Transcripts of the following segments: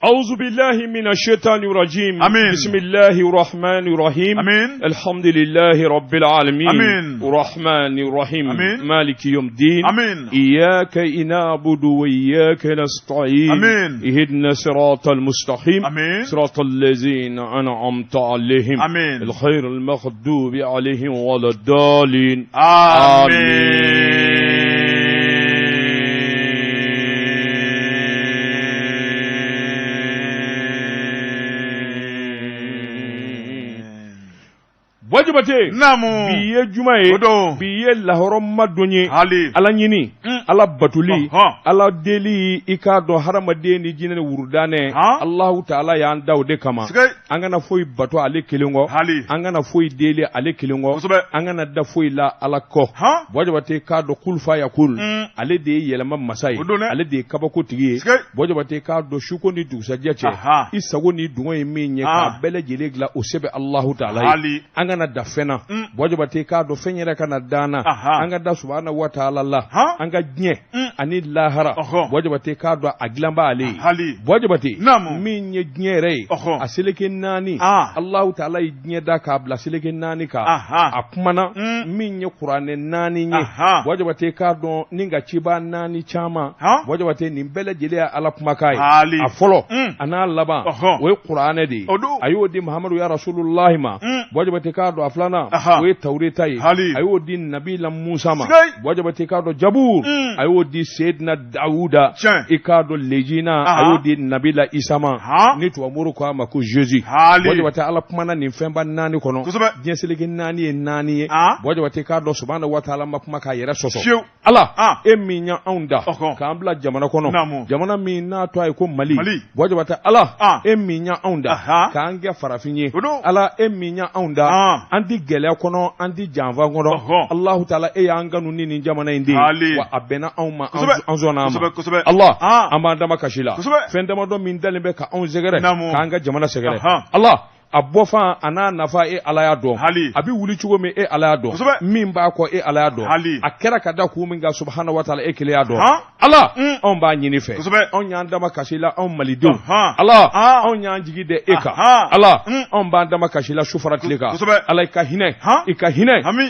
أعوذ بالله من الشيطان الرجيم. آمين. بسم الله الرحمن الرحيم. آمين. الحمد لله رب العالمين. آمين. الرحمن الرحيم. آمين. مالك يوم الدين. آمين. إياك نعبد وإياك نستعين. آمين. اهدنا الصراط المستقيم. آمين. صراط الذين أنعمت عليهم. آمين. الخير المغضوب عليهم ولا الضالين. آمين. wajibate namu biye jumaye odo biye lahoro madonye hali ala nyini ala batuli ala deli ikado haramade ni jinene wurdane Allah ta'ala ya ndawde kama angana foyi bato ale kelengo angana foyi deli ale kelengo angana da foyi la ala ko wajibate kado kulfa yakul ale de yelama masai ale de kabako tigi wajibate kado shukondi dusajache isago ni dungo yemenye ka bele jelegla osebe Allah ta'ala angana da fena wajibate ka do fenyere kana dana anga da subhanahu wa ta'ala la anga gnye ani lahara wajibate ka do aglamba ali wajibate min ye gnyere aseleke nani Allah ta'ala gnye da ka bla seleke nani ka akumana min ye qur'ane nani nye wajibate ka do ninga chiba nani chama wajibate ni bele jele ala kuma kai afolo ana laba we qur'ane di ayo di muhammadu ya rasulullah ma wajibate ka do aflana we tawreta yi ayo di nabila musa ma wajibate ka do jabur ayo di sayyidina dauda ikado lejina ayo di nabila isa ma ni to amuru ko ma ko jesus wajibate ala kuma ni femba nani kono jenseleke nani e nani wajibate ka do subhanahu wa ta'ala ma kuma ka yera soso ala eminya aunda ka ambla jamana kono jamana mi na to ay ko mali wajibate ala eminya aunda ka ange farafinye ala eminya aunda andi gele kono andi janva kono Allah ta'ala e yanganu nini jamana indi wa abena auma anzona ma Allah amanda makashila fendama do min dalimbe ka on zegere ka anga jamana segere Allah abofa ana nafa e alaya do abi wuli chugo me e alaya do min ba ko e alaya do akera kada ku min ga subhanahu wa ta'ala e kile ya do Allah on ba nyini fe on nyanda makashila on malido Allah on nyanjigi de eka Allah on ba ndama kashila shufarat lika Allah ka hine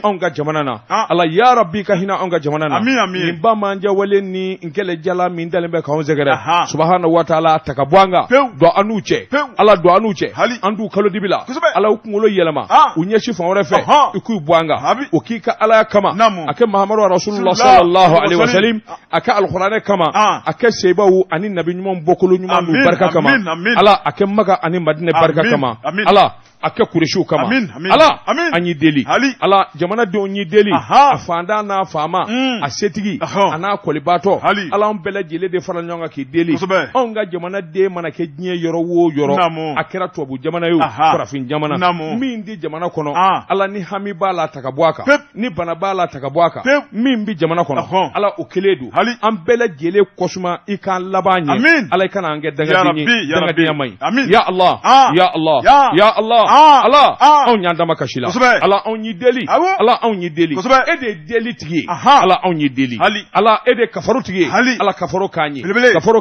on ga jamana na Allah ya rabbi ka hina on ga jamana na min ba manja wale ni nkele jala min dalembe ka on zegere subhanahu wa ta'ala takabwanga do anuche Allah do anuche andu kalo dibila ala ukungolo yelama unyeshi fawre fe iku bwanga ukika ala kama ake muhammadu rasulullah sallallahu alaihi wasallam aka alquran kama ake sebawu ani nabi nyum bokolo nyum nu barka kama ala ake maka ani madina barka kama ala ake kureshu kama ala anyi deli ala jamana de onyi deli afanda na fama asetigi ana kolibato ala on bele jele de fara nyonga ki deli onga jamana de mana ke nye yoro wo yoro akera tobu jamana yo farafin jamana min di jamana kono ala ni hami bala takabwaka ni bana bala takabwaka min bi jamana kono ala okeledu an bele jele kosuma ikan labanye ala kana ange daga dinyi mai ya Allah ya Allah ya Allah ala on nyanda makashila ala on yi deli ala on yi deli ede deli tigi ala on yi deli ala ede kafaru tigi ala kafaru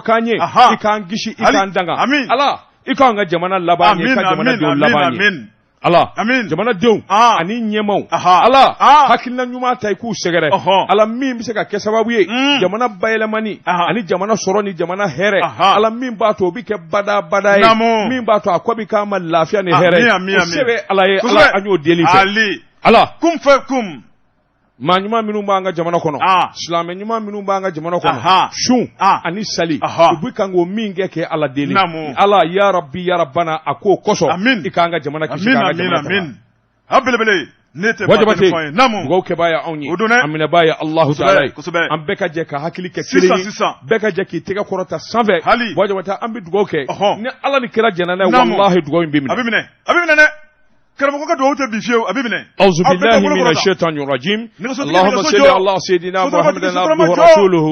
kanye ikan gishi ikan danga ala ikan ga jamana labanye ka jamana do labanye ala jamana dew ani nyemau ala hakilna nyuma tay ku segere ala min bi se ka kesababu ye jamana bayelamani ani jamana soroni jamana here ala min ba to bi ke bada ye min ba to akobi ka ma lafiya ne here sebe ala ye ala anyo deli fe ala kum fa kum ma nyuma minu mbanga jamana kono islam nyuma minu mbanga jamana kono shun ani sali ubikango minge ke ala deli ala ya rabbi ya rabbana ako koso ikanga jamana kishanga jamana amin habelebele nete wajibate go ke baya onyi amina baya Allah ta'ala am beka je ka hakili ke kili beka je ki tega korota sanve wajibata am bi go ke ni ala ni kira janana wallahi dugo mbimine abimine ne أعوذ بالله من الشيطان الرجيم اللهم صل على سيدنا محمد عبده ورسوله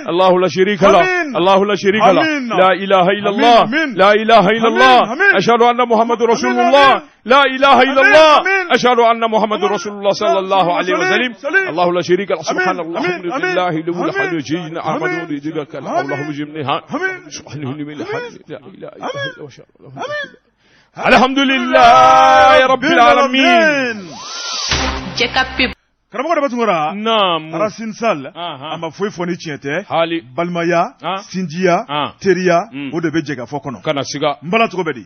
الله لا شريك له الله لا شريك له لا إله إلا الله لا إله إلا الله أشهد أن محمد رسول الله لا إله إلا الله أشهد أن محمد رسول الله صلى الله عليه وسلم الله لا شريك له سبحان الله الحمد لله له الحمد جينا أحمد ولدك اللهم جمنها سبحانه من الحمد لا إله إلا الله الحمد لله رب العالمين karamɔgɔ de bɛ tungora naam Racine Sall a ma foyi fɔ ni tiɲɛ tɛ hali balimaya sinjiya teriya o de bɛ jɛ ka fɔ kɔnɔ kana siga n bala cogo bɛ di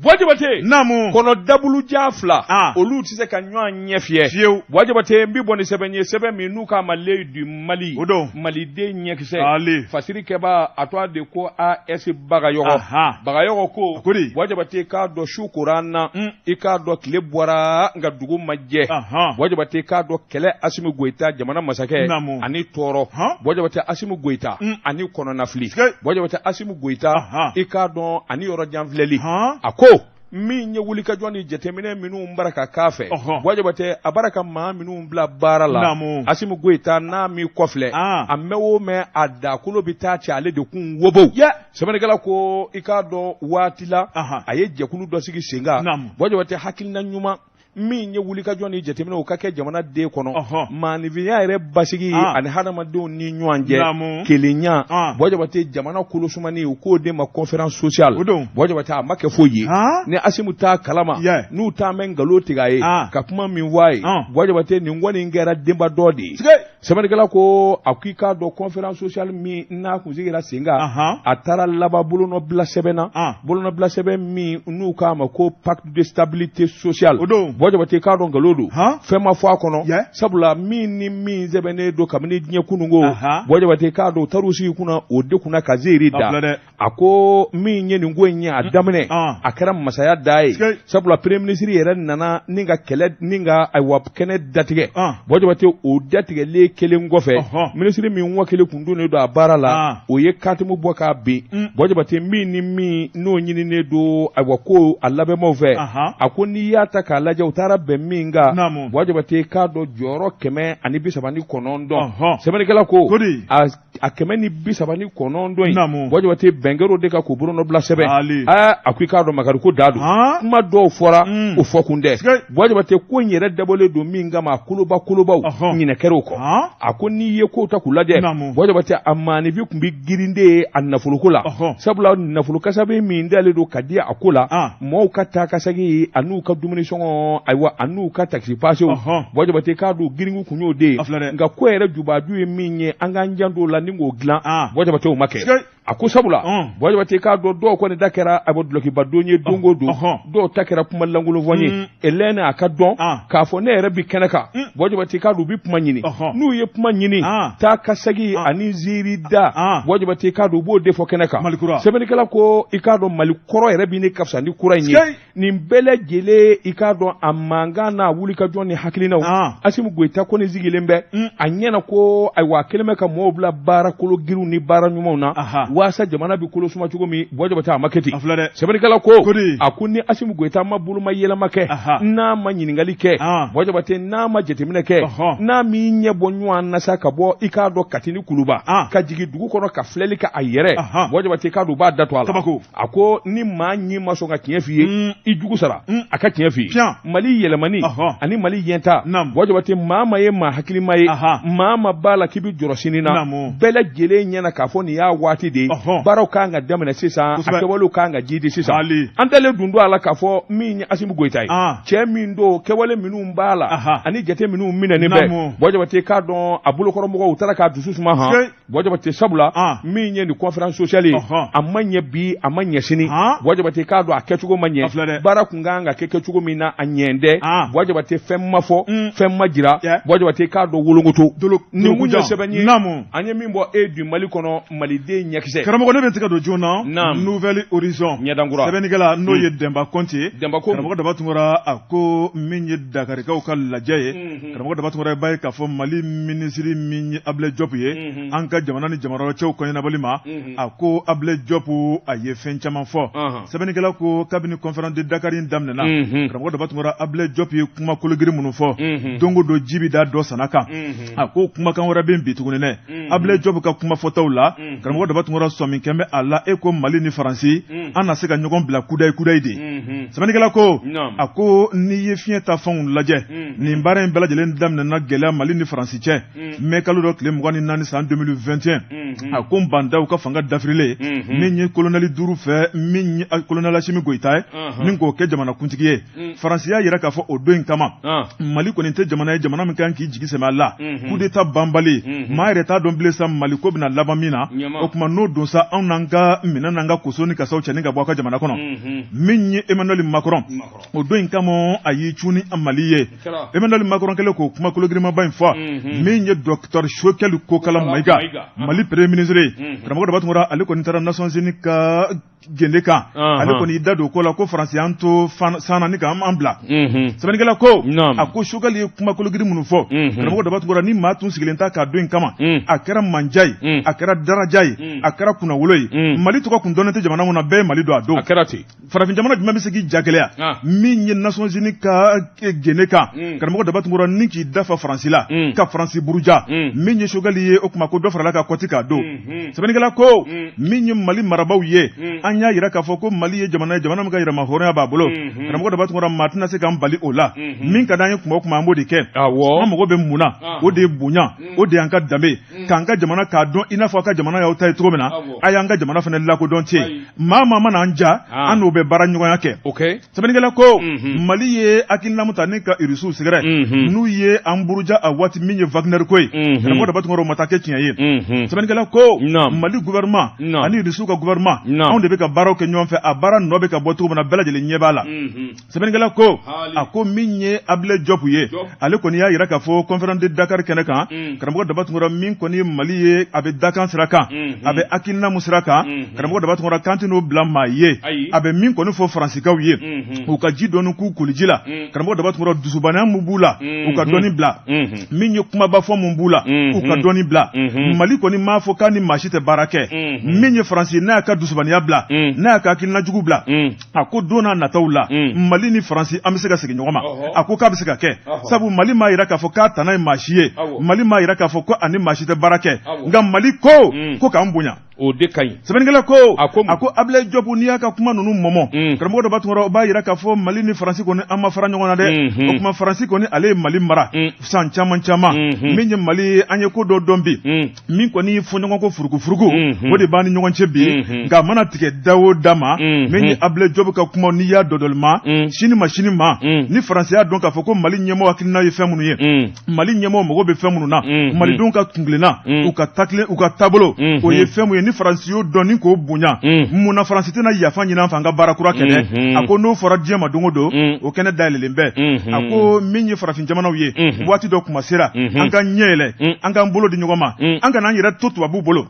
wajibate naamu kono dabulu jafla olu ti se ka ɲɔgɔn ɲɛ fiyɛ fiyewu wajibate n bi bɔ ni sɛbɛn ye sɛbɛn min n'u ka male du mali o don maliden ɲɛkisɛ fasiri kɛba a to a de ko AS bagayɔgɔ ko wajibate k'a dɔn su koran na i k'a dɔn tile bɔra nka dugu ma jɛ wajibate k'a dɔn kɛlɛ Asimi Goyita jamana masakɛ ani tɔɔrɔ wajibate Asimi Goyita ani kɔnɔnafili wajibate Asimi Goyita i k'a dɔn ani yɔrɔ janfilɛli a ko min ye wuli ka jɔn ni jateminɛ minnu baraka k'a fɛ wajibate a baraka maa minnu bila baara la Asimi Goyita n'a mi kɔfilɛ a mɛ o mɛ a dakolo bɛ taa cɛ ale de kun wobo sɛbɛnnikɛla ko i k'a dɔn waati la a ye jɛkulu dɔ sigi sen kan wajibate hakilina ɲuman min ye wuli ka jɔn ni jateminɛ o ka kɛ jamana den kɔnɔ maanifinya yɛrɛ basigi ani hadamadenw ni ɲɔgɔn cɛ kelenya wajibate jamana kolosumani u k'o de ma conférence sociale wajibate a ma kɛ foyi ye ni Asimu t'a kalama n'u t'a mɛn nkalon tigɛ a ye ka kuma min fɔ a ye wajibate nin kɔni kɛra denba dɔ de ye sɛbɛnnikɛla ko a k'i k'a dɔn conférence sociale min n'a kun sigira sen kan a taara laban bolonɔbila sɛbɛn na bolonɔbila sɛbɛn min n'u k'a ma ko pacte de stabilité sociale wajibate k'a dɔn nkalon don fɛn ma fɔ a kɔnɔ sabula min ni min sɛbɛnnen don kabini diɲɛ kununko wajibate k'a dɔn u taar'u sigi kunna o de kunna ka zeeri da a ko min ye nin ko in ye a daminɛ a kɛra masaya da ye sabula premier ministre yɛrɛ nana ni ka kɛlɛ ni ka ayiwa kɛnɛ datigɛ wajibate o datigɛlen kelen kɔfɛ ministre min wakili kun donnen don a baara la o ye katimu bɔ k'a bin wajibate min ni min n'o ɲininen don ayiwa ko a labɛnbaw fɛ a ko n'i y'a ta k'a lajɛ u taara bɛn min kan wajibate k'a dɔn jɔyɔrɔ 139 sɛbɛnnikɛla ko a 139 in wajibate bɛnkɛr'o de ka k'o bolonɔbila sɛbɛn a ko i k'a dɔn makari ko da don kuma dɔw fɔra o fɔ kun dɛ wajibate ko in yɛrɛ dabɔlen don min kama a kolobaw ɲinɛkɛr'o kɔ a ko n'i ye kow ta k'u lajɛ wajibate a maanifi kun bi girinde a nafoloko la sabula nafolo kasabe min dalen don ka di a ko la mɔɔw ka taa kasagi a n'u ka dumuni sɔngɔ ayiwa a n'u ka taxi passew wajibate k'a don giringu kun y'o de ye nka ko yɛrɛ jubaju ye min ye an k'an janto la ni k'o dilan wajibate o ma kɛ a ko sabula wajibate k'a dɔn dɔw kɔni da kɛra a bɛ dulokiba don ye don o don dɔw ta kɛra kuma lankolon fɔ ye elɛni a ka dɔn k'a fɔ ne yɛrɛ bi kɛnɛ kan wajibate k'a dɔn u bi kuma ɲini n'u ye kuma ɲini taa kasagi ani ziiri da wajibate k'a dɔn u b'o de fɔ kɛnɛ kan sɛbɛnnikɛla ko i k'a dɔn mali kɔrɔ yɛrɛ bi ne ka fisa ni kura in ye nin bɛɛ lajɛlen i k'a dɔn a mankan n'a wuli ka jɔn ni hakilinaw Asimu Goyita ko ni sigilen bɛ a ɲɛna ko ayiwa a kɛlen bɛ ka mɔɔw bila baara kolo giriw ni baara ɲumanw na waasa jamana bi kolo suma cogo min wajibate a ma kɛ ten sɛbɛnnikɛla ko a ko ni Asimu Goyita ma boloma yɛlɛma kɛ n'a ma ɲininkali kɛ wajibate n'a ma jateminɛ kɛ n'a m'i ɲɛ bɔ ɲɔgɔn na sa ka bɔ i k'a dɔn Katini Kuluba ka jigin dugu kɔnɔ ka filɛli kɛ a yɛrɛ wajibate k'a dɔn u b'a da to a la a ko ni maa ɲi ma sɔn ka tiɲɛ f'i ye i jugu sara a ka tiɲɛ f'i ye Mali yɛlɛmani ani Mali ɲɛta wajibate maa ma ye maa hakilima ye maa ma b'a la k'i bi jɔrɔ sini na bɛɛ lajɛlen ɲɛna k'a fɔ nin y'a waati de baaraw kan ka daminɛ sisan a kɛwalew kan ka jidi sisan an dalen dun don a la k'a fɔ min ye Asimu Goyita ye cɛ min don kɛwale minnu b'a la ani jate minnu minɛnen bɛ wajibate k'a dɔn a bolokɔrɔmɔgɔw u taara k'a dusu suma wajibate sabula min ye nin conférence sociale ye a ma ɲɛ bi a ma ɲɛ sini wajibate k'a dɔn a kɛcogo ma ɲɛ baara kun kan ka kɛ kɛcogo min na a ɲɛ dɛ wajibate fɛn ma fɔ fɛn ma jira wajibate k'a dɔn wolongoto nin kun ye sɛbɛn ye an ye min bɔ du Mali kɔnɔ maliden ɲɛkisɛ kisɛ karamɔgɔ ne bɛ tigɛ don joona nouvelle horizon ɲɛdankura sɛbɛnnikɛla n'o ye Demba Konte Demba Konte karamɔgɔ Dabatungura a ko min ye Dakarikaw ka lajɛ ye karamɔgɔ Dabatungura b'a ye k'a fɔ Mali minisiri min ye Ablai Diop ye an ka jamana ni jamana wɛrɛ cɛw kɔɲɔnabɔli ma a ko Ablai Diop a ye fɛn caman fɔ sɛbɛnnikɛla ko kabini conférence de Dakar in daminɛna karamɔgɔ Dabatungura Ablai Diop ye kuma kologiri minnu fɔ don o don ji bi da dɔ sana kan a ko kumakan wɛrɛ bɛ bi tuguni dɛ Ablai Diop ka kuma fɔtaw la karamɔgɔ Dabatungura sɔmi kɛn bɛ a la e ko Mali ni Faransi an na se ka ɲɔgɔn bila kudayi de sɛbɛnnikɛla ko a ko n'i ye fiɲɛ ta fɛnw lajɛ nin baara in bɛɛ lajɛlen daminɛna gɛlɛya Mali ni Faransi cɛ mai kalo dɔ tile 24 san 2021 a ko n bandaw ka fanga dafirilen min ye kolonɛli 5 fɛ min ye kolonɛli Asimi Goyita ye min k'o kɛ jamanakuntigi ye Faransi y'a yira k'a fɔ o don in kama Mali kɔni tɛ jamana ye jamana min kan k'i jigi sɛmɛ a la coup d'état banbali maa yɛrɛ t'a dɔn bilen sa Mali ko bɛna laban min na o tuma n'o don sa anw n'an ka minɛn n'an ka koso ni kasaw cɛnin ka bɔ a ka jamana kɔnɔ min ye Emmanuel Macron o don in kama a y'i cuni a Mali ye Emmanuel Macron kɛlen k'o kuma kologirimanba in fɔ min ye Dr Shokɛli Kokala Mayiga Mali premier ministre karamɔgɔ Dabatungura ale kɔni taara Nations Unies ka gende kan ale kɔni y'i da don ko la ko Faransi y'an to san naani kan an bila sɛbɛnnikɛla ko a ko Shokɛli ye kuma kologiri minnu fɔ karamɔgɔ Dabatungura ni maa tun sigilen ta k'a don in kama a kɛra manja ye a kɛra daraja ye a kɛra kunnawolo ye Mali tɔgɔ kun dɔnnen tɛ jamana mun na bɛɛ ye Mali don a don farafin jamana jumɛn bɛ se k'i ja gɛlɛya min ye Nations Unies ka gende kan karamɔgɔ Dabatungura ni k'i dafa Faransi la ka Faransi buruja min ye Shokɛli ye o kuma ko dɔ farala ka kɔti k'a don sɛbɛnnikɛla ko min ye Mali marabaaw ye an y'a yira k'a fɔ ko Mali ye jamana min ka yɛrɛma hɔrɔnya b'a bolo karamɔgɔ Dabatungura maa tɛna se k'an bali o la min ka d'an ye kuma o kuma an b'o de kɛ an mago bɛ mun na o de ye bonya o de y'an ka danbe k'an ka jamana k'a dɔn i n'a fɔ a ka jamana y'aw ta ye cogo min na a y'an ka jamana fana lakodɔn ten maa mana an ja an n'o bɛ baara ɲɔgɔnya kɛ sɛbɛnnikɛla ko Mali ye hakilina min ta ni ka irisiw sɛgɛrɛ n'u ye an buruja a waati min ye Wagner ko ye karamɔgɔ Dabatungura o ma taa kɛ tiɲɛ ye sɛbɛnnikɛla ko Mali gouvernement ani irisiw ka gouvernement anw de bɛ ka baaraw kɛ ɲɔgɔn fɛ a baara nɔ bɛ ka bɔ cogo min na bɛɛ lajɛlen ɲɛ b'a la sɛbɛnnikɛla ko a ko min ye Ablai Diop ye ale kɔni y'a yira k'a fɔ conférence de Dakar kɛnɛ kan karamɔgɔ Dabatungura min kɔni ye Mali ye a bɛ dakan sira kan a bɛ hakilina mun sira kan karamɔgɔ Dabatungura kan tɛ n'o bila maa ye a bɛ min kɔni fɔ Faransikaw ye u ka ji dɔɔni k'u koli ji la karamɔgɔ Dabatungura dusubaniya mun b'u la u ka dɔɔni bila min ye kumaba fɔ mun b'u la u ka dɔɔni bila Mali kɔni m'a fɔ k'a ni maa si tɛ baara kɛ min ye Faransi n'a y'a ka dusubaniya bila n'a y'a ka hakilina jugu bila a ko don n'a nataw la Mali ni Faransi an bɛ se ka segin ɲɔgɔn ma a ko k'a bɛ se ka kɛ sabu Mali m'a yira k'a fɔ k'a tana ye maa si ye Mali m'a yira k'a fɔ ko ani maa si tɛ baara kɛ nka Mali ko k'an bonya o de ka ɲi sɛbɛnnikɛla ko a ko Ablai Diop n'i y'a ka kuma ninnu mɔmɔ karamɔgɔ Dabatungura o b'a yira k'a fɔ Mali ni Faransi kɔni an ma fara ɲɔgɔn na dɛ o kuma Faransi kɔni ale ye Mali mara san caman min ye Mali an ye ko dɔ dɔn bi min kɔni fɔ ɲɔgɔn ko furukufuruku o de b'an ni ɲɔgɔn cɛ bi nka a mana tigɛ da o da ma min ye Ablai Diop ka kuma n'i y'a dɔdɔli ma sini ma ni Faransi y'a dɔn k'a fɔ ko Mali ɲɛmɔgɔ hakilina ye fɛn minnu ye Mali ɲɛmɔgɔ mago bɛ fɛn minnu na Malidenw ka kunkilenna u ka taabolo o ye fɛn min ye ni Faransi y'o dɔn ni k'o bonya mun na Faransi tɛna yafa ɲini an fɛ an ka baara kura kɛ dɛ a ko n'o fɔra diɲɛ ma don o don o kɛnɛ dayɛlɛlen bɛɛ a ko min ye farafin jamanaw ye waati dɔ kuma sera an ka ɲɛ yɛlɛ an k'an bolo di ɲɔgɔn ma an kana an yɛrɛ to tubabuw bolo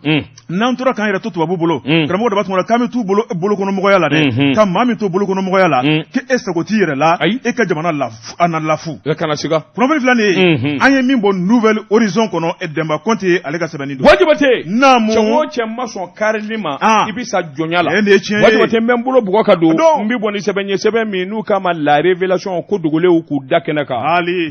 n'an tora k'an yɛrɛ to tubabuw bolo karamɔgɔ Dabatungura k'an bɛ t'u bolokɔnɔmɔgɔya la dɛ ka maa min to bolokɔnɔmɔgɔya la k'e sago t'i yɛrɛ la e ka jamana a na lafu kunnafoni filɛ nin ye an ye min bɔ nouvelle horizon kɔnɔ Demba Konte ale ka sɛbɛnni don Wajibate cɛ o cɛ ma sɔn karili ma i bɛ sa jɔnya la Wajibate n bɛ n bolo bugɔ ka don n bɛ bɔ ni sɛbɛn ye sɛbɛn min n'u k'a ma la révélation ko dogolenw k'u da kɛnɛ kan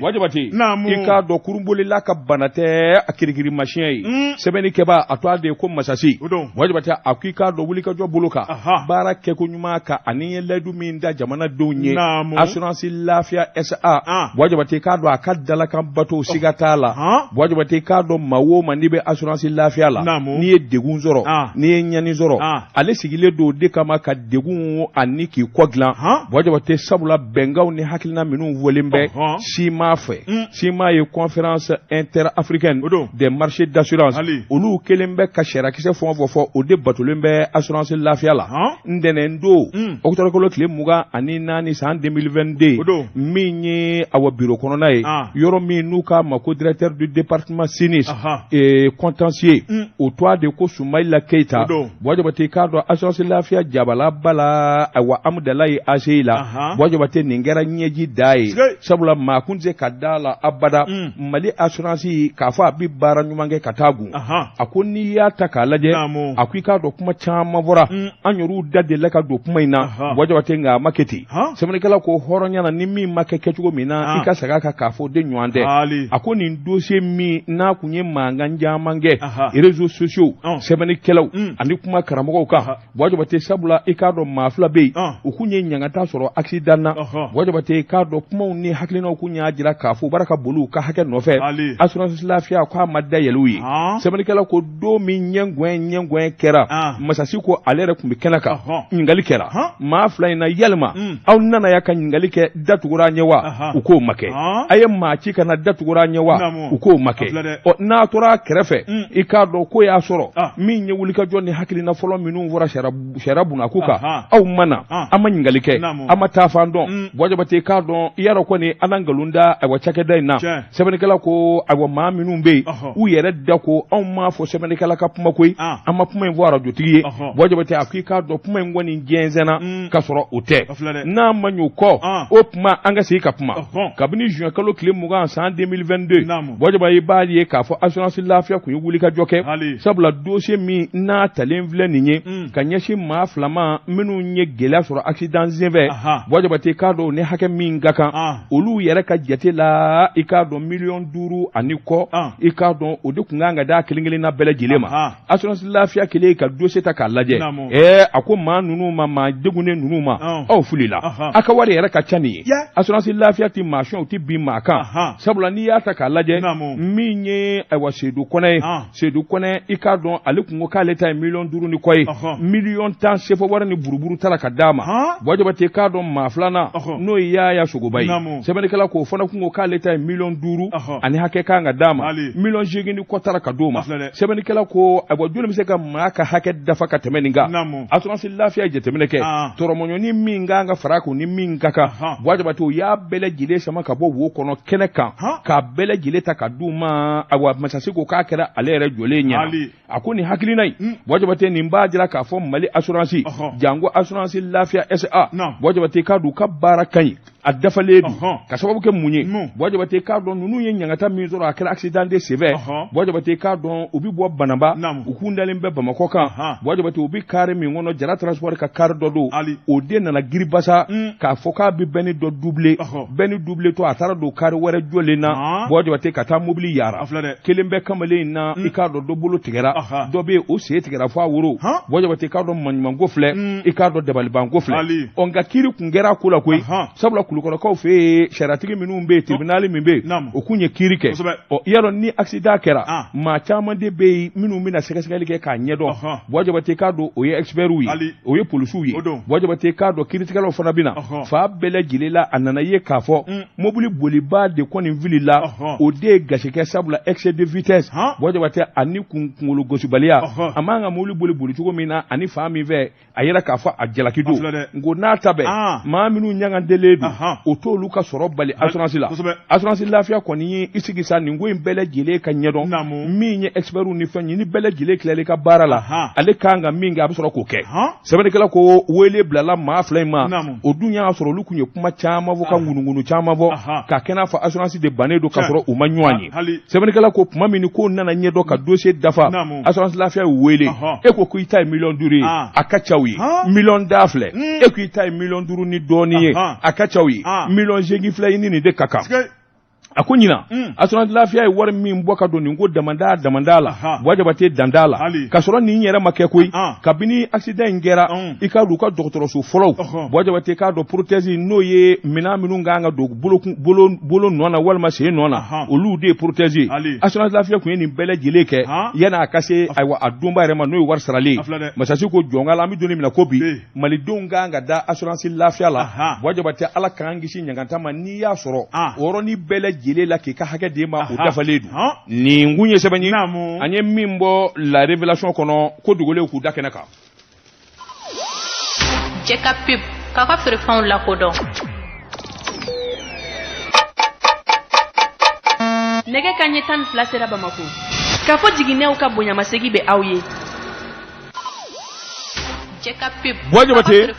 Wajibate i k'a dɔn kurunbolila ka bana tɛ a kirikiri masiyɛn ye sɛbɛnnikɛba a to a de ko masasi Wajibate a ko i k'a dɔn wulikajɔ bolo kan baara kɛko ɲuman kan ani ye layidu min da jamanadenw ye assurance lafiya SA Wajibate k'a dɔn a ka dalakan bato siga t'a la Wajibate k'a dɔn maa o maa n'i bɛ assurance lafiya la n'i ye degun sɔrɔ n'i ye ɲani sɔrɔ ale sigilen don de kama ka degun ani k'i kɔ dilan Wajibate sabula bɛnkanw ni hakilina minnu fɔlen bɛ CIMA fɛ CIMA ye conférence interafricaine des marchés d'assurance olu kelen bɛ ka sarakisɛ fɛn o fɔ o de batolen bɛ assurance lafiya la ntɛnɛn don octobre kalo tile 24 san 2022 min ye awa bureau kɔnɔna ye yɔrɔ min n'u k'a ma ko directeur du département sinistre contentieux o toit de ko Soumaïla Ismaila Keita wajabate kado assurance lafiya jabala bala wa amdalai asila wajabate ningera nyeji dai sabula ma kunze kadala abada mali assurance kafa bi bara nyumange katagu akoni ya takalaje akwi kado kuma chama vora anyoru dade leka do kuma ina wajabate nga maketi semene kala ko horonya na nimi makeke chugo mina ikasaga ka kafo de nywande akoni dossier mi na kunye manga njamange réseaux sociaux semene kelaw andi kuma karamogo ka wajabate sabula ikado mafla be ukunye nyangata soro accident na wajabate ikado kuma ni haklina ukunya jira kafo baraka bulu ka hake nofe assurance lafiya kwa madda yeluyi semene kala ko do mi nyengwen kera masasi ko alere kumbi kenaka ngali kera mafla ina yelma aw nana yaka ngali ke datugura nyewa uko make ayem ma chika na datugura nyewa uko make o na tora kerefe ikado ko ya soro min nyewulika jonni haklina folo minu wora sharabu na kuka aw mana amangali ke amata fandon wajabate kado yaro ko ni anangalunda awa chake dai na sebene kala ko awa ma minu be u yere dako aw ma fo sebene kala ka puma koy ama puma wora jotiye wajabate akika do puma ngoni jenzena ka soro ute na manyu ko opma anga se ka puma kabini juin kalo kile muga en 2022 wajabay baaliye ka fo assurance lafiya ku yugulika joke sabla dossier mi na talenvle ninye kanyeshi ma flama minu nye gela soro accident zeve wajabate kado ne hake mingaka olu yere ka jete la ikado million duru aniko ikado odukunganga da kilingili na bele jilema assurance lafiya kile ka dossier ta kalaje ako ma nunu ma degune nunu ma fulila aka wari yere ka chani assurance lafiya ti machine ti bi maka sabula ni ya ta kalaje minye awa sedu kone ikado alikungo ka leta million duru ni koy million tan sefo wara ni buruburu tara kadama wajabate kado maflana no ya sugubai sebene kala ko fona kungo ka leta million duru ani hake kanga dama million jigini ko tara kadoma sebene kala ko abo dole miseka maka hake dafa ka temeninga assurance lafiya je temeneke toromonyo ni minga nga farako ni mingaka wajabate ya bele gile sama ka bo wo kono keneka ka bele gile ta kaduma awa masasiko ka kera alere jolenya akuni hakili nai wajabate ni mbajira ka fo mali assurance jango assurance lafiya SA wajabate ka du ka barakai adafa ledu ka sababu ke munye wajabate ka don nunu nyangata mizoro akira accident de sévère wajabate ka don ubi bo banamba ukundale mbeba makoka wajabate ubi kare mi ngono jara transport ka kar dodo ode na giribasa ka foka bi beni do double to atara do kare wara jolena wajabate ka ta mobili yara kelembe kamale na ikado do bulu tigera do be o se tigera fa wuro wajabate ka don manmango fle ikado debal bango fle onga kiri kungera kula koi sabla kulukoro ko fe sharatigi minu be tribunal mi be okunye kirike o yaro ni accident kera ma chama de be minu mina sekesegeli ke ka nyedo wajabate ka do o ye expert wi o ye police wi wajabate ka do critical of nabina fa bele gilela anana ye kafo mobili boliba de koni vilila o de gasheke sabla excès de vitesse wajabate ani kunkulu gosubalia amanga mobili boli chugo mina ani fami ve ayera kafa ajalakido ngo na tabe ma minu nyanga deledu oto luka soro bali assurance lafiya koni isigisa ni ngo imbele gile ka nyedo minye expertu ni fanyi ni bele gile klele ka barala ale kanga minga abusoro ko ke sebene kala ko wele blala ma flema odunya soro lukunye kuma chama voka ngunungunu chama vo ka kena fa assurance de banedo ka soro umanywani sebene kala ko kuma mini ko nana nyedo ka dossier dafa assurance lafiya wele eko ko ita million duri akachawi million dafle eko ita million duru ni doniye akachawi million jegi fly ni de kaka akunyina assurance lafiya war min boka do ngo damandala wajabate dandala kasoro ni nyere makekoi kabini accident ngera ikaru ka docteur so follow wajabate ka do protège no ye mina minu nganga do bolo nona walma se nona olu de protège assurance lafiya ku ni bele gileke yana akase aywa adumba rema no war sarale masasi ko jongala mi doni mina kobi mali donganga da assurance lafiya la wajabate ala kangi shi nyanganta mani ya soro oro ni bele gile la ki ka hake dima o dafaledu ni ngunye sebani anye mimbo la révélation kono ko dugole ku dakenaka Jeka pip kaka frefan la kodon nege kanye tan flasera bamako kafo jigine o ka bonya masegi be awye Wajabate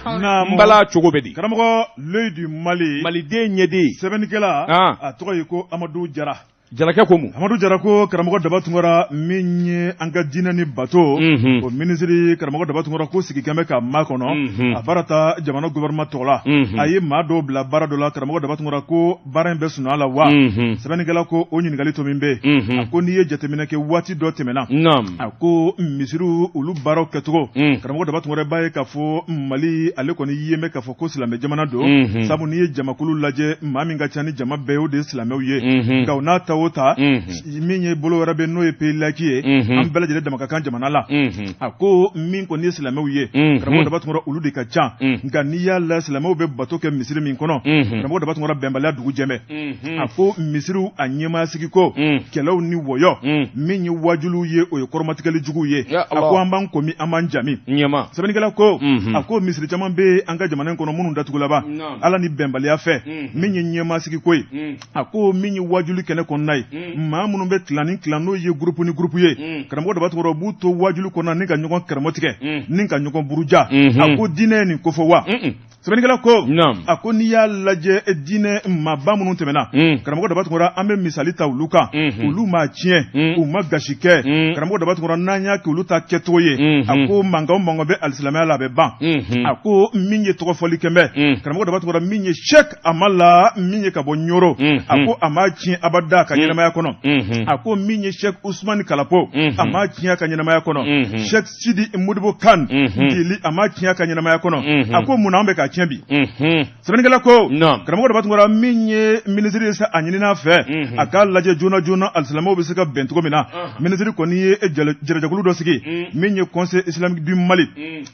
mbala cogo bedi karamɔgɔ l'œil du Mali maliden ɲɛden sɛbɛnnikɛla a tɔgɔ ye ko Amadou Jara Jarakɛ ko mun Amadou Jara ko karamɔgɔ Daba Tunkara min ye an ka diinɛ ni bato o ministre karamɔgɔ Daba Tunkara ko sigi kɛmɛ ka makɔnɔ a baara ta jamana gouvernement tɔgɔ la a ye maa dɔw bila baara dɔ la karamɔgɔ Daba Tunkara ko baara in bɛ sunɔgɔ la wa sɛbɛnnikɛla ko o ɲininkali to min bɛ a ko n'i ye jateminɛ kɛ waati dɔ tɛmɛna a ko misiriw olu baaraw kɛcogo karamɔgɔ Daba Tunkara b'a ye k'a fɔ Mali ale kɔni ye mɛn k'a fɔ ko silamɛ jamana don sabu n'i ye jamakulu lajɛ maa min ka ca ni jama bɛɛ y'o de ye silamɛw ye nka o n'a ta o ta min ye bolo wɛrɛ bɛ n'o ye pays laïque ye an bɛɛ lajɛlen dama ka kan jamana la a ko min kɔni ye silamɛw ye karamɔgɔ Daba Tunkara olu de ka ca nka n'i y'a la silamɛw bɛ bato kɛ misiri min kɔnɔ karamɔgɔ Daba Tunkara bɛnbaliya dugu jɛmɛ a ko misiriw a ɲɛmaasigi ko kɛlɛw ni wɔyɔ min ye wajuliw ye o ye kɔrɔmatigɛli juguw ye a ko an b'an komi an b'an jami sɛbɛnnikɛla ko a ko misiri caman bɛ an ka jamana in kɔnɔ minnu datugulaba ala ni bɛnbaliya fɛ min ye ɲɛmaasigi ko ye a ko min ye wajuli kɛnɛ kɔnɔna ye maa minnu bɛ tilan ni tilan n'o ye groupe ni groupe ye karamɔgɔ Daba Tunkara b'u to wajuli kɔnɔ ni ka ɲɔgɔn kɛrɛmɔ tigɛ ni ka ɲɔgɔn buruja a ko diinɛ ye nin kofɔ wa sɛbɛnnikɛla ko a ko n'i y'a lajɛ diinɛ maaba minnu tɛmɛna karamɔgɔ Daba Tunkara an bɛ misali ta olu kan olu ma tiɲɛ u ma gasi kɛ karamɔgɔ Daba Tunkara n'an y'a kɛ olu ta kɛcogo ye a ko mankan o mankan bɛ alisilamɛya la a bɛ ban a ko min ye tɔgɔfɔli kɛmɛ karamɔgɔ Daba Tunkara min ye Cheikh Amala min ye ka bɔ Ɲoro a ko a ma tiɲɛ abada ka ɲɛnamaya kɔnɔ a ko min ye Cheikh Ousmane Kalapo a ma tiɲɛ ka ɲɛnamaya kɔnɔ Cheikh Sidi Modibo Kane Dili a ma tiɲɛ ka ɲɛnamaya kɔnɔ a ko mun an bɛ ka tiɲɛ bi sɛbɛnnikɛla ko karamɔgɔ Daba Tunkara min ye ministre ye sa a ɲinina fɛ a k'a lajɛ joona joona alisilamɛw bɛ se ka bɛn cogo min na ministre kɔni ye jɛrɛjɛkulu dɔ sigi min ye conseil islamique du Mali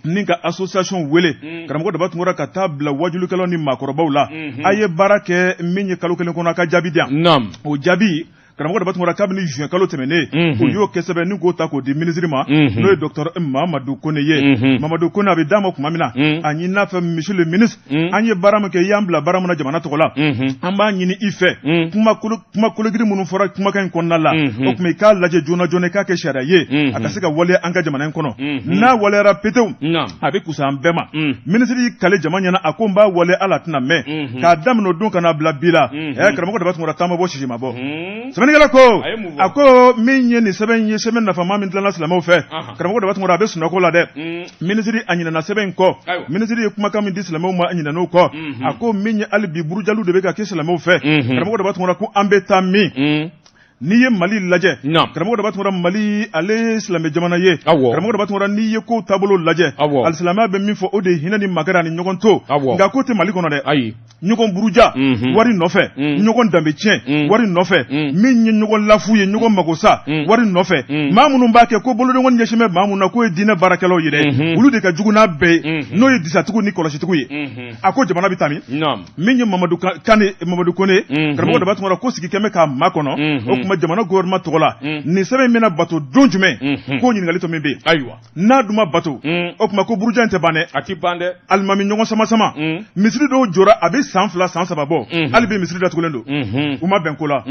ni ka association wele karamɔgɔ Daba Tunkara ka taa bila wajulikɛlaw ni maakɔrɔbaw la a ye baara kɛ min ye kalo kelen kɔnɔ a ka jaabi di yan o jaabi karamɔgɔ Daba Tunkara kabini juin kalo tɛmɛnen o y'o kɛ sɛbɛn ni k'o ta k'o di ministre ma n'o ye docteur Mamadou Kone ye Mamadou Kone a bɛ d'a ma tuma min na a ɲinina fɛ monsieur le ministre an ye baara min kɛ i y'an bila baara min na jamana tɔgɔ la an b'a ɲini i fɛ kuma kologiri minnu fɔra kumakan in kɔnɔna la o tuma i k'a lajɛ joona joona i k'a kɛ sariya ye a ka se ka waleya an ka jamana in kɔnɔ n'a waleyara petewu a bɛ kusa an bɛɛ ma ministre y'i kale jama ɲɛna a ko n b'a waleya ala tɛna mɛn k'a daminɛ o don ka n'a bila bi la karamɔgɔ Daba Tunkara taama bɔ sisi ma bɔ sɛbɛnnikɛla ko a ko min ye nin sɛbɛn ye sɛbɛn nafama min dilanna silamɛw fɛ karamɔgɔ Daba Tunkara a bɛ sunɔgɔ la dɛ ministre a ɲinana sɛbɛn in kɔ ministre ye kumakan min di silamɛw ma a ɲinan'o kɔ a ko min ye hali bi burujaliw de bɛ ka kɛ silamɛw fɛ karamɔgɔ Daba Tunkara ko an bɛ taa min n'i ye Mali lajɛ karamɔgɔ Daba Tunkara Mali ale ye silamɛ jamana ye karamɔgɔ Daba Tunkara n'i ye kow taabolo lajɛ alisilamɛya bɛ min fɔ o de ye hinɛ ni makari ni ɲɔgɔn to nka ko tɛ Mali kɔnɔ dɛ ɲɔgɔn buruja wari nɔfɛ ɲɔgɔn danbe tiɲɛ wari nɔfɛ min ye ɲɔgɔn lafu ye ɲɔgɔn magosa wari nɔfɛ maa minnu b'a kɛ ko bolodenŋɔni ɲɛsin bɛ maa minnu na k'o ye diinɛ baarakɛlaw ye dɛ olu de ka jugu n'a bɛɛ ye n'o ye disatigiw ni kɔlɔsitigiw ye a ko jamana bɛ taa min ye Mamadou Kone karamɔgɔ Daba Tunkara ko sigi kɛmɛ k'a makɔnɔ o tuma jamana gouvernement tɔgɔ la nin sɛbɛn in bɛna bato don jumɛn k'o ɲininkali to min bɛ yen n'a dun ma bato o tuma ko buruja in tɛ ban dɛ a tɛ ban dɛ alimami ɲɔgɔn sama sama misiri dɔw jɔra a bɛ san 2 san 3 bɔ hali bi misiri datugulen don u ma bɛn ko la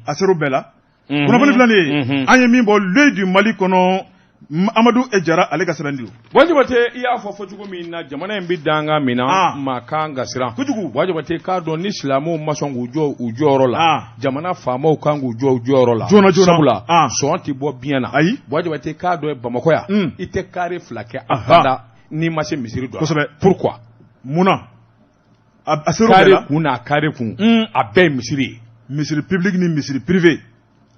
a ser'o bɛɛ la kunnafoni filanin ye an ye min bɔ l'œil du Mali kɔnɔ Amadou Jara ale ka sɛbɛn di Wajabate i y'a fɔ cogo min na jamana in bɛ danga min na maa kan ka siran kojugu Wajabate k'a dɔn ni silamɛw ma sɔn k'u jɔ u jɔyɔrɔ la jamana faamaw kan k'u jɔ u jɔyɔrɔ la joona joona sabula sɔn tɛ bɔ biɲɛ na ayi Wajabate k'a dɔn Bamakɔ yan i tɛ kare 2 kɛ abada n'i ma se misiri dɔ kosɛbɛ pourquoi munna a ser'o bɛɛ la kare kun n'a kare kun a bɛɛ ye misiri ye misiri public ni misiri privé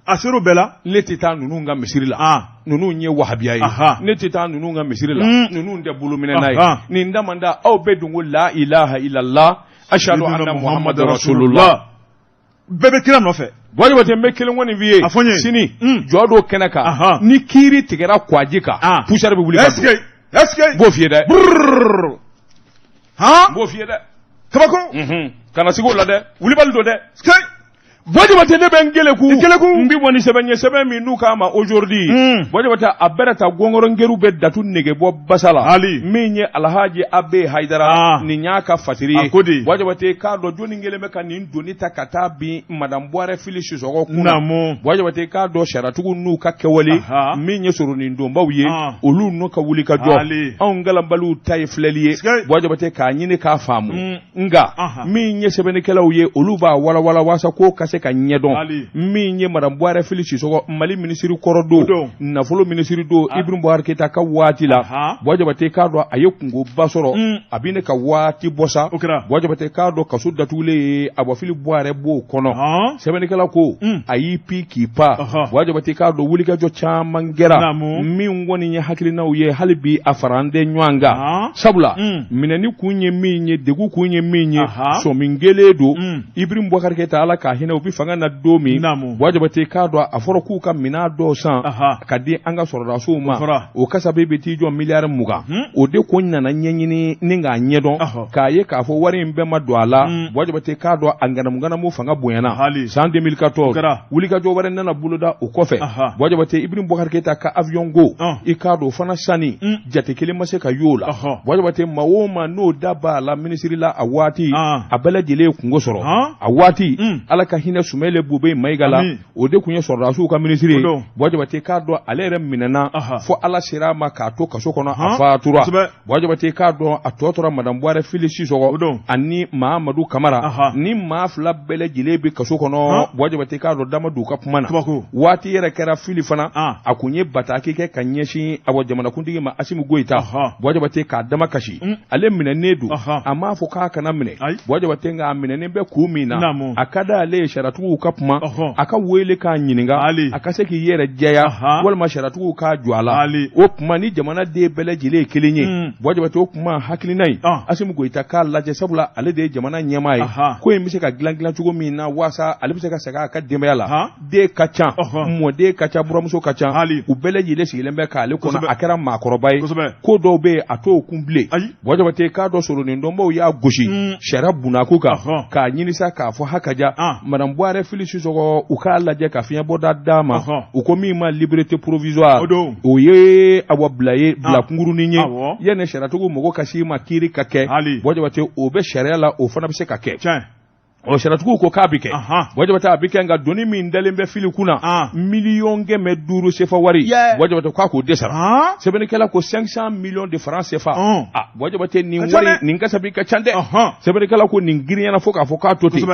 a ser'o bɛɛ la ne tɛ taa ninnu ka misiri la ninnu ye wahabiya ye ne tɛ taa ninnu ka misiri la ninnu tɛ bolominɛna ye nin damanda aw bɛɛ dun ko la ilaha illallah ashhadu anna muhammadar rasulullah bɛɛ bɛ kira nɔfɛ Wajabate n bɛ kelen kɔni f'i ye sini jɔ dɔ kɛnɛ kan ni kiiri tigɛra kwaji kan poussière bɛ wuli ka don est-ce que b'o f'i ye dɛ b'o f'i ye dɛ kabako kana sigi o la dɛ wulibali don dɛ Wajibate ne bɛ ngeleku mbi bɔ ni sɛbɛn sɛbɛn min n'u k'a ma aujourd'hui wajibate a bɛrɛ ta gɔngɔrɔngeru bɛ datu nege bɔ basala min ye Alhaji Abe Haidara nin y'a ka fasiri ye wajibate k'a dɔn jɔnni kelen bɛ ka nin doni ta ka taa bin Madame Buware Fili Sisɔkɔ kunna wajibate k'a dɔn sariyatigiw n'u ka kɛwale min ye soronin donbaw ye olu n'u ka wuli ka jɔ anw galanbaliw ta ye filɛli ye wajibate k'a ɲini k'a faamu nga min ye sɛbɛnnikɛlaw ye olu b'a walawala waasa ko ka se ka ɲɛdɔn min ye Madame Buware Fili Sisɔkɔ Mali minisiri kɔrɔ don nafolo minisiri don Ibrahim Boubacar Keita ka waati la wajibate k'a dɔn a ye kungoba sɔrɔ a bi ne ka waati bɔ sa wajibate k'a dɔn kaso datugulen ye Abafili Buware b'o kɔnɔ sɛbɛnnikɛla ko a y'i pi k'i pa wajibate k'a dɔn wulikajɔ caman kɛra min kɔni ye hakilinaw ye hali bi a fara an den ɲɔgɔn kan sabula minɛni kun ye min ye degu kun ye min ye sɔmin gelen don Ibrahim Boubacar Keita Ala k'a hinɛ u bi fanga na don min wajibate k'a dɔn a fɔra k'u ka minɛn dɔw san ka di an ka sɔrɔdasiw ma o kasabe bɛ t'i jɔ miliyari 20 o de ko nana ɲɛɲini ni k'a ɲɛdɔn k'a ye k'a fɔ wari in bɛɛ ma don a la wajibate k'a dɔn a nganamu fanga bonyana san 2014 wulikajɔ wɛrɛ nana boloda o kɔfɛ wajibate Ibrahim Boubacar Keita ka avion go i k'a dɔn fana sani jate kelen ma se ka y'o la wajibate maa o maa n'o da b'a la minisiri la a waati a bɛɛ lajɛlen ye kungo sɔrɔ a waati Ala ka hinɛ Sumele Bube Mayiga la o de kun ye sɔrɔdasiw ka minisiri ye wajibate k'a dɔn ale yɛrɛ minɛna fo Ala sera a ma k'a to kaso kɔnɔ a fatura wajibate k'a dɔn a tɔ tora Madame Buware Fili Sisɔkɔ ani Mahamadu Kamara ni maa fila bɛɛ lajɛlen bɛ kaso kɔnɔ wajibate k'a dɔn dama d'u ka kuma na waati yɛrɛ kɛra Fili fana a kun ye bataki kɛ ka ɲɛsin awɔ jamanakuntigi ma Asimu Goyita wajibate k'a dama kasi ale minɛnen don a m'a fɔ k'a kana minɛ wajibate nka a minɛnen bɛ kun min na a ka d'ale ye sariyatigiw ka kuma a ka wele k'a ɲininka a ka se k'i yɛrɛ jɛya walima sariyatigiw k'a jɔ a la o kuma ni jamanaden bɛɛ lajɛlen ye kelen ye wajibate o kuma hakilina in Asimu Goyita k'a lajɛ sabula ale de ye jamana ɲɛmaa ye ko in bɛ se ka dilan cogo min na waasa ale bɛ se ka segin a ka denbaya la den ka ca mɔden ka ca buramuso ka ca u bɛɛ lajɛlen sigilen bɛ k'ale kɔnɔ a kɛra maakɔrɔba ye ko dɔw bɛ yen a t'o kun bilen wajibate k'a dɔn soronin dɔnbaw y'a gosi sariya bunnaku kan k'a ɲini sa k'a fɔ hakaja Madame Buware Fili Sisɔkɔ u k'a lajɛ ka fiɲɛbɔda d'a ma u ko min ma liberté provisoire o ye awa bila ye bila kungurunin ye yanni sariyatigiw mɔgɔ ka s'i ma kiiri ka kɛ wajibate o bɛ sariya la o fana bɛ se ka kɛ o sariyatigiw ko k'a bi kɛ wajibate a bi kɛ nka doni min dalen bɛ Fili kunna miliyɔn 500 CFA wari wajibate k'a k'o dɛsɛra sɛbɛnnikɛla ko 500 millions de francs CFA wajibate nin wari nin kasabi ka ca dɛ sɛbɛnnikɛla ko nin girinyana fo k'a fɔ k'a to ten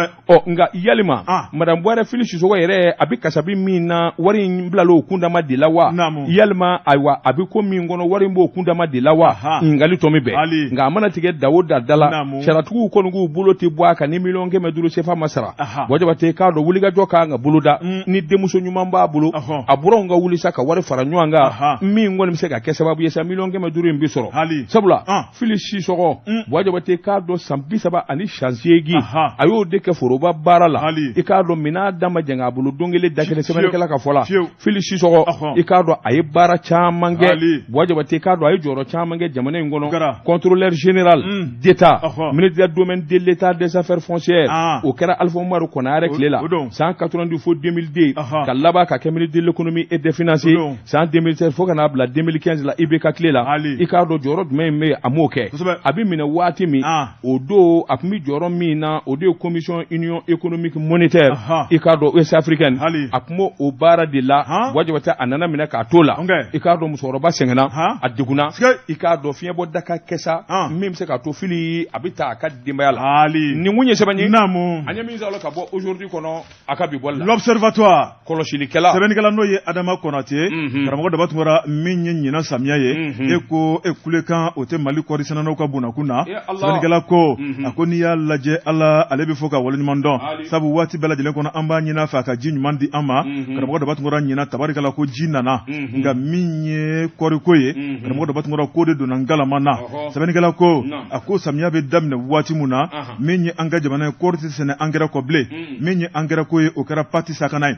nka yalima Madame Buware Fili Sisɔkɔ yɛrɛ a bi kasabi min na wari in bilala o kundama de la wa yalima ayiwa a bi ko min kɔnɔ wari in b'o kundama de la wa ɲininkali tɔ min bɛɛ nka a mana tigɛ da o da da la sariyatigiw kɔni k'u bolo tɛ bɔ a kan ni miliyɔn 500 CFA masara wajibate k'a dɔn wulikajɔ k'an ka boloda ni denmuso ɲuman b'a bolo a buraw ka wuli sa ka wari fara ɲɔgɔn kan min kɔni bɛ se ka kɛ sababu ye sa miliyɔn 500 in bi sɔrɔ sabula Fili Sisɔkɔ wajibate k'a dɔn san 30 ani san 8 a y'o de kɛ foroba baara la i k'a dɔn min'a da ma jɛn a bolo don kelen da kelen sɛbɛnnikɛla ka fɔ la Fili Sisɔkɔ i k'a dɔn a ye baara caman kɛ wajibate k'a dɔn a ye jɔyɔrɔ caman kɛ jamana in kɔnɔ contrôleur général d'État ministre du domaine de l'État des affaires foncières o kɛra Alpha Umaru Konare tile la san 90 fo 2002 ka laban ka kɛ ministre de l'économie et des finances san 2016 fo ka n'a bila 2015 la IBK tile la i k'a dɔn jɔyɔrɔ jumɛn in bɛ a m'o kɛ a bɛ minɛ waati min o don a tun bɛ jɔyɔrɔ min na o de ye commission union économique monétaire i k'a dɔn ouest africaine a tun b'o o baara de la wajibate a nana minɛ k'a to la i k'a dɔn musokɔrɔba sɛgɛnna a degunna i k'a dɔn fiɲɛbɔ da ka kɛ sa min bɛ se k'a to Fili a bɛ taa a ka denbaya la nin kun ye sɛbɛn ye an ye min sɔrɔ ka bɔ aujourd'hui kɔnɔ a ka bi bɔli la l'observatoire kɔlɔsilikɛla sɛbɛnnikɛla n'o ye Adama Konate karamɔgɔ daba tun bɔra min ye ɲinan samiya ye e ko e kulekan o tɛ Mali kɔɔri sɛnɛnaw ka bunakun na sɛbɛnnikɛla ko a ko n'i y'a lajɛ Ala ale bɛ fɔ ka waleɲuman dɔn sabu waati bɛɛ lajɛlen kɔnɔ an b'a ɲini a fɛ a ka ji ɲuman di an ma karamɔgɔ daba tun bɔra ɲinan tabarikala ko ji nana nka min ye kɔɔriko ye karamɔgɔ daba tun bɔra ko de donna ngalama na sɛbɛnnikɛla ko a ko samiya bɛ daminɛ waati min na min ye an ka jamana ye kɔɔri si sɛnɛ angɛrɛ kɔ bilen min ye angɛrɛ ko ye o kɛra pati sakana ye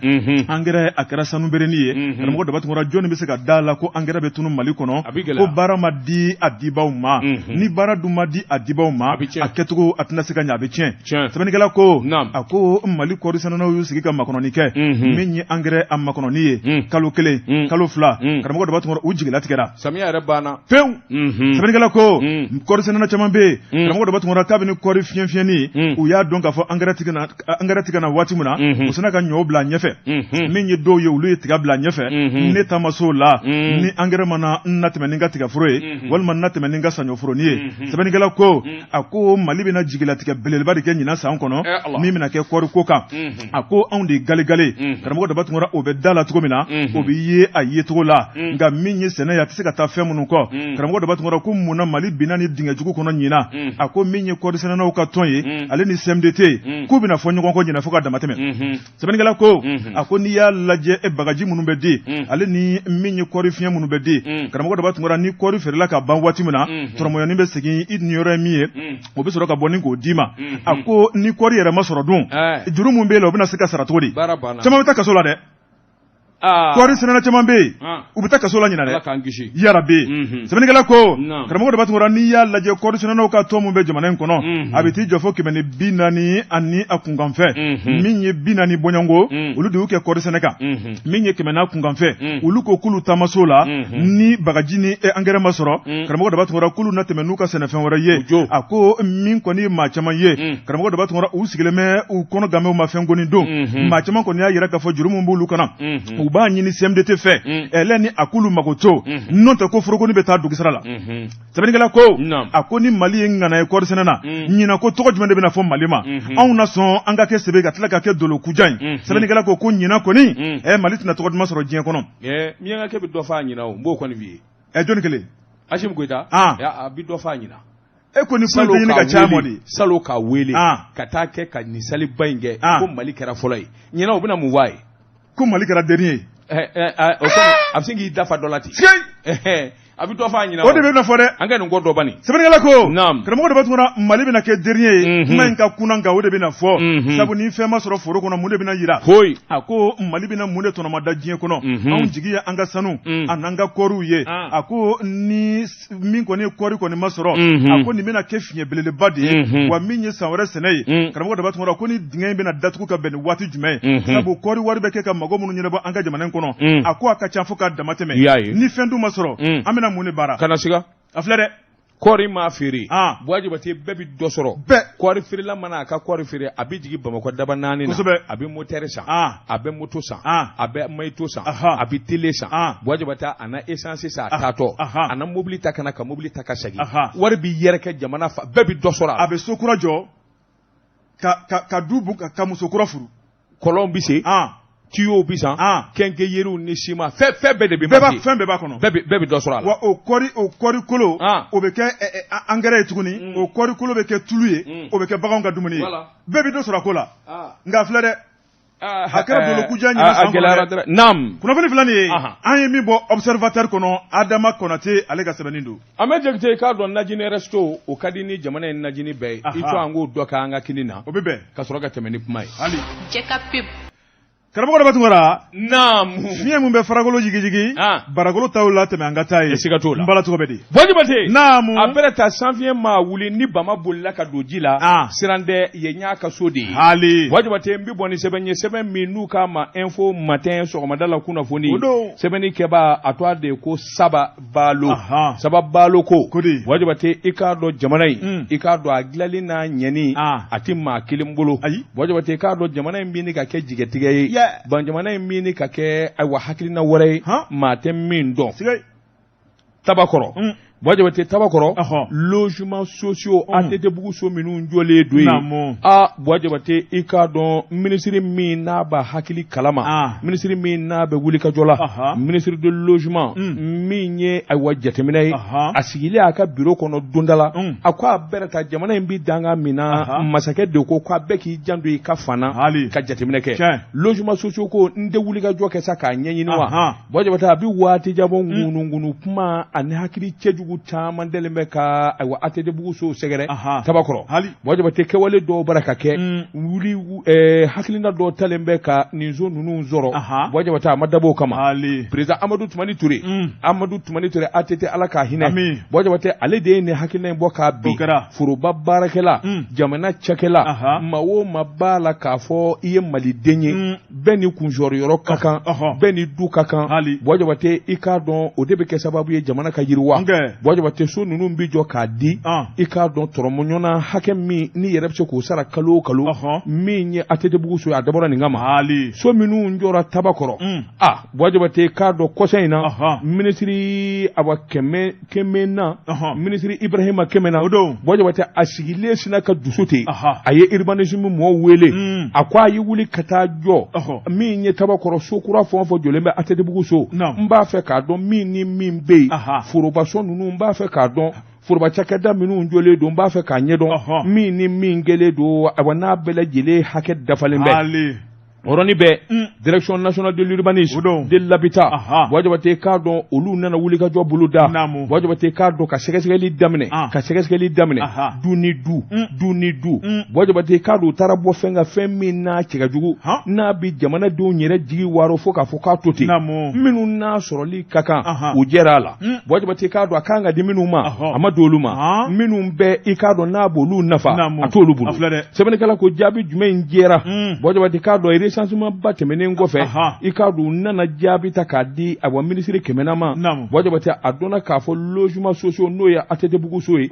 angɛrɛ a kɛra sanu bereni ye karamɔgɔ Dabatungura jɔnni bɛ se ka da la ko angɛrɛ bɛ tunu Mali kɔnɔ ko baara ma di a dibaw ma ni baara dun ma di a dibaw ma a kɛcogo a tɛna se ka ɲɛ a bɛ tiɲɛ sɛbɛnnikɛla ko a ko Mali kɔɔri sɛnɛnaw y'u sigi ka makɔnɔni kɛ min ye angɛrɛ a makɔnɔni ye kalo 1 kalo 2 karamɔgɔ Dabatungura u jigilatigɛra samiya yɛrɛ banna pewu sɛbɛnnikɛla ko kɔɔri sɛnɛna caman bɛ yen karamɔgɔ Dabatungura kabini kɔɔri fiɲɛfiɲɛni u y'a dɔn k'a fɔ angɛrɛ tigɛ na waati min na u sina ka ɲɔw bila ɲɛfɛ min ye dɔw ye olu ye tiga bila ɲɛfɛ ne taama so la ni angɛrɛ mana na tɛmɛ ni ka tigaforo ye walima na tɛmɛ ni ka saɲɔforonin ye sɛbɛnnikɛla ko a ko Mali bɛna jigilatigɛ belebeleba de kɛ ɲinan san kɔnɔ min bɛna kɛ kɔɔri ko kan a ko anw de galegale karamɔgɔ Dabatungura o bɛ da la cogo min na o bɛ ye a ye cogo la nka min ye sɛnɛ ye a tɛ se ka taa fɛn minnu kɔ karamɔgɔ Dabatungura ko mun na Mali binna ni dingɛ jugu kɔnɔ ɲinan a ko min ye kɔɔri sɛnɛnaw ka tɔn ye ale ni CMDT k'u bɛna fɔ ɲɔgɔn kɔ ɲinɛ fo ka dama tɛmɛ sɛbɛnnikɛla ko a ko n'i y'a lajɛ bagaji minnu bɛ di ale ni min ye kɔɔri fiɲɛ minnu bɛ di karamɔgɔ Dabatungura ni kɔɔri feerela ka ban waati min na tɔrɔmɔɲɔni bɛ segin i niyɔrɔ ye min ye o bɛ sɔrɔ ka bɔ ni k'o d'i ma a ko ni kɔɔri yɛrɛ ma sɔrɔ dun juru min bɛ yen la o bɛna se ka sara cogo di caman bɛ taa kaso la dɛ kɔɔri sɛnɛna caman bɛ yen u bɛ taa kaso la ɲinɛ dɛ yarabi sɛbɛnnikɛla ko karamɔgɔ Dabatungura n'i y'a lajɛ kɔɔri sɛnɛnaw ka tɔn min bɛ jamana in kɔnɔ a bɛ t'i jɔ fo 440 ani a kunkanfɛ min ye 40 bɔɲɔngo olu de y'u kɛ kɔɔri sɛnɛ kan min ye 100 kunkanfɛ olu ko k'olu taamaso la ni bagaji ni angɛrɛ ma sɔrɔ karamɔgɔ Dabatungura k'olu na tɛmɛ n'u ka sɛnɛfɛn wɛrɛ ye a ko min kɔni ye maa caman ye karamɔgɔ Dabatungura u sigilen bɛ u kɔnɔ gamɛw ma fɛn goni don maa caman kɔni y'a yira k'a fɔ juru min b'olu kana u b'a ɲini CMDT fɛ ɛlɛ ni a k'ulu mago to n'o tɛ ko forokoni bɛ taa dugisira la sɛbɛnnikɛla ko a ko ni Mali ye ŋana ye kɔɔri sɛnɛ na ɲina ko tɔgɔ jumɛn de bɛna fɔ Mali ma anw na sɔn an ka kɛ sebe ka tila ka kɛ dolo kujan ye sɛbɛnnikɛla ko ɲina kɔni Mali tɛna tɔgɔ duman sɔrɔ diɲɛ kɔnɔ miyankakɛ bɛ dɔ f'a ɲina o n b'o kɔni f'i ye jɔnni kelen Asimu Goyita a bɛ dɔ f'a ɲina e kɔni ko bɛ ɲini ka caman de salo ka wele ka taa kɛ ka misaliba in kɛ ko Mali kɛra fɔlɔ ye ɲina o bɛna mun f'a ye ko Mali kɛra dernier ye o kɔni a bɛ se k'i dafa dɔ la ten a bɛ dɔ f'a ɲina o de bɛ na fɔ dɛ an ka nin kɔ dɔ bani sɛbɛnnikɛla ko karamɔgɔ Dabatungura Mali bɛna kɛ dernier ye kuma in ka kunna nka o de bɛ na fɔ sabu ni fɛn ma sɔrɔ foro kɔnɔ mun de bɛna yira a ko Mali bɛna mun de tɔnɔma da diɲɛ kɔnɔ anw jigi ye an ka sanu a n'an ka kɔɔriw ye a ko ni min kɔni ye kɔɔri kɔni ma sɔrɔ a ko nin bɛna kɛ fiɲɛ belebeleba de ye wa min ye san wɛrɛ sɛnɛ ye karamɔgɔ Dabatungura ko ni dingɛ in bɛna datugu ka bɛn ni waati jumɛn ye sabu kɔɔri wari bɛ kɛ ka mago minnu ɲɛnabɔ an ka jamana in kɔnɔ a ko a ka ca fo ka dama tɛmɛ ni fɛn dun ma sɔrɔ an bɛna mun de baara a filɛ dɛ kɔɔri ma feere Buwa Jabate bɛɛ bɛ dɔ sɔrɔ kɔɔri feerela mana a ka kɔɔri feere a bɛ jigin Bamakɔ daba 4 na a bɛ motɛri san a bɛ moto san a bɛ mayito san a bɛ tele san Buwa Jabate a na essence san a taatɔ a na mobili ta kana ka mobili ta ka segin wari bɛ yɛrɛkɛ jamana fa bɛɛ bɛ dɔ sɔrɔ a bɛ so kura jɔ ka du ka muso kura furu kɔlɔn bɛ se tuyau bi san kɛnkɛ yeriw ni sima fɛn bɛɛ de bɛ marché fɛn bɛɛ b'a kɔnɔ bɛɛ bɛ dɔ sɔrɔ a la wa o kɔɔri kolo o bɛ kɛ angɛrɛ ye tuguni o kɔɔri kolo bɛ kɛ tulu ye o bɛ kɛ baganw ka dumuni ye bɛɛ bɛ dɔ sɔrɔ a ko la nka filɛ dɛ a kɛra dolo kujan ɲini san kɔnɔ naam kunnafoni fila nin ye an ye min bɔ observateur kɔnɔ Adama Konate ale ka sɛbɛnnin don an bɛ Jakite k'a dɔn najini resto o ka di ni jamana in najini bɛɛ ye i to an k'o dɔ k'an ka kini na o bɛ bɛn ka sɔrɔ ka tɛmɛ ni kuma ye hali Jɛka pib karamɔgɔ Dabatungura fiɲɛ mun bɛ faragolo jigijigi barakolo taw la tɛmɛ an ka taa ye siga t'o la n bala cogo bɛ di Buwa Jabate a bɛrɛ ta sanfiɲɛ ma wuli ni Bama bolila ka don ji la siran tɛ yen y'a ka so de ye Buwa Jabate n bɛ bɔ ni sɛbɛn ye sɛbɛn min n'u k'a ma info matin sɔgɔmada la kunnafoni sɛbɛnni kɛba a tɔgɔ de ko Saba Balo ko Buwa Jabate i k'a dɔn jamana in i k'a dɔn a dilanli n'a ɲɛni a tɛ maa kelen bolo Buwa Jabate i k'a dɔn jamana in bɛ ka kɛ jigitigɛ ye ban jamana in min ka kɛ ayiwa hakilina wɛrɛ ye maa tɛ min dɔn Tabakɔrɔ Buwa Jabate Tabakɔrɔ logements sociaux ATT buguso minnu jɔlen don yen Buwa Jabate i k'a dɔn ministre min n'a b'a hakili kalama ministre min n'a bɛ wuli ka jɔ la ministre de logement min ye ayiwa jateminɛ ye a sigilen a ka bureau kɔnɔ don dɔ la a ko a bɛrɛ ta jamana in bɛ danga min na masakɛ de ko k'a bɛɛ k'i janto i ka fana ka jateminɛ kɛ logements sociaux ko n tɛ wuli ka jɔ kɛ sa k'a ɲɛɲini wa Buwa Jabate a bɛ waati jan bɔ ŋunuŋunu kuma ani hakili cɛjugu jugu caman dalen bɛ ka ayiwa ATT so sɛgɛrɛ tabakɔrɔ Bɔjabate kɛwale dɔw bara ka kɛ wuli hakilina dɔw talen bɛ ka nin zo ninnu sɔrɔ Bɔjabate a ma dabɔ o kama président Amadou Toumani Touré ATT ala k'a hinɛ Bɔjabate ale de ye nin hakilina in bɔ k'a bin foroba baarakɛla jamana cakɛla ma o ma b'a la k'a fɔ i ye maliden ye bɛɛ ni kunsɔrɔyɔrɔ ka kan bɛɛ ni du ka kan Bɔjabate i k'a dɔn o de bɛ kɛ sababu ye jamana ka yiriwa Bɔjabate so ninnu bi jɔ k'a di i k'a dɔn tɔrɔmɔɲɔna hakɛ min ni yɛrɛ bɛ se k'o sara kalo o kalo min ye ATT so a dabɔra nin kama so minnu jɔra tabakɔrɔ Bɔjabate k'a dɔn kɔsa in na minisiri Aba Kɛmɛna minisiri Ibrahima Kɛmɛna Bɔjabate a sigilen sina ka dusu ten a ye urbanisme mɔgɔw wele a ko a ye wuli ka taa jɔ min ye tabakɔrɔ so kura fɛn o fɛn jɔlen bɛ ATT so n b'a fɛ k'a dɔn min ni min bɛ yen forobaso ninnu n b'a fɛ k'a dɔn foroba cakɛda minnu jɔlen don n b'a fɛ k'a ɲɛdɔn min ni min kɛlen don a n'a bɛɛ lajɛlen hakɛ dafalen bɛ Oroni bɛ direction nationale de l'urbanisme de l'habitat Bɔjabate k'a dɔn olu nana wuli ka jɔ bolo da Bɔjabate k'a dɔn ka sɛgɛsɛgɛli daminɛ du ni du Bɔjabate k'a dɔn u taara bɔ fɛn ka fɛn min n'a cɛ ka jugu n'a bi jamanadenw yɛrɛ jigi waro fo k'a fɔ k'a to ten minnu n'a sɔrɔli ka kan u jɛra a la Bɔjabate k'a dɔn a kan ka di minnu ma a ma don olu ma minnu bɛ i k'a dɔn n'a b'olu nafa a t'olu bolo sɛbɛnnikɛla ko jaabi jumɛn in jɛra Bɔjabate k'a dɔn recensement ba tɛmɛnen kɔfɛ i k'a dɔn u nana jaabi ta k'a di a wa minisiri Kɛmɛna ma Bɔjabate a dɔnna k'a fɔ logement sociaux n'o ye ATT so ye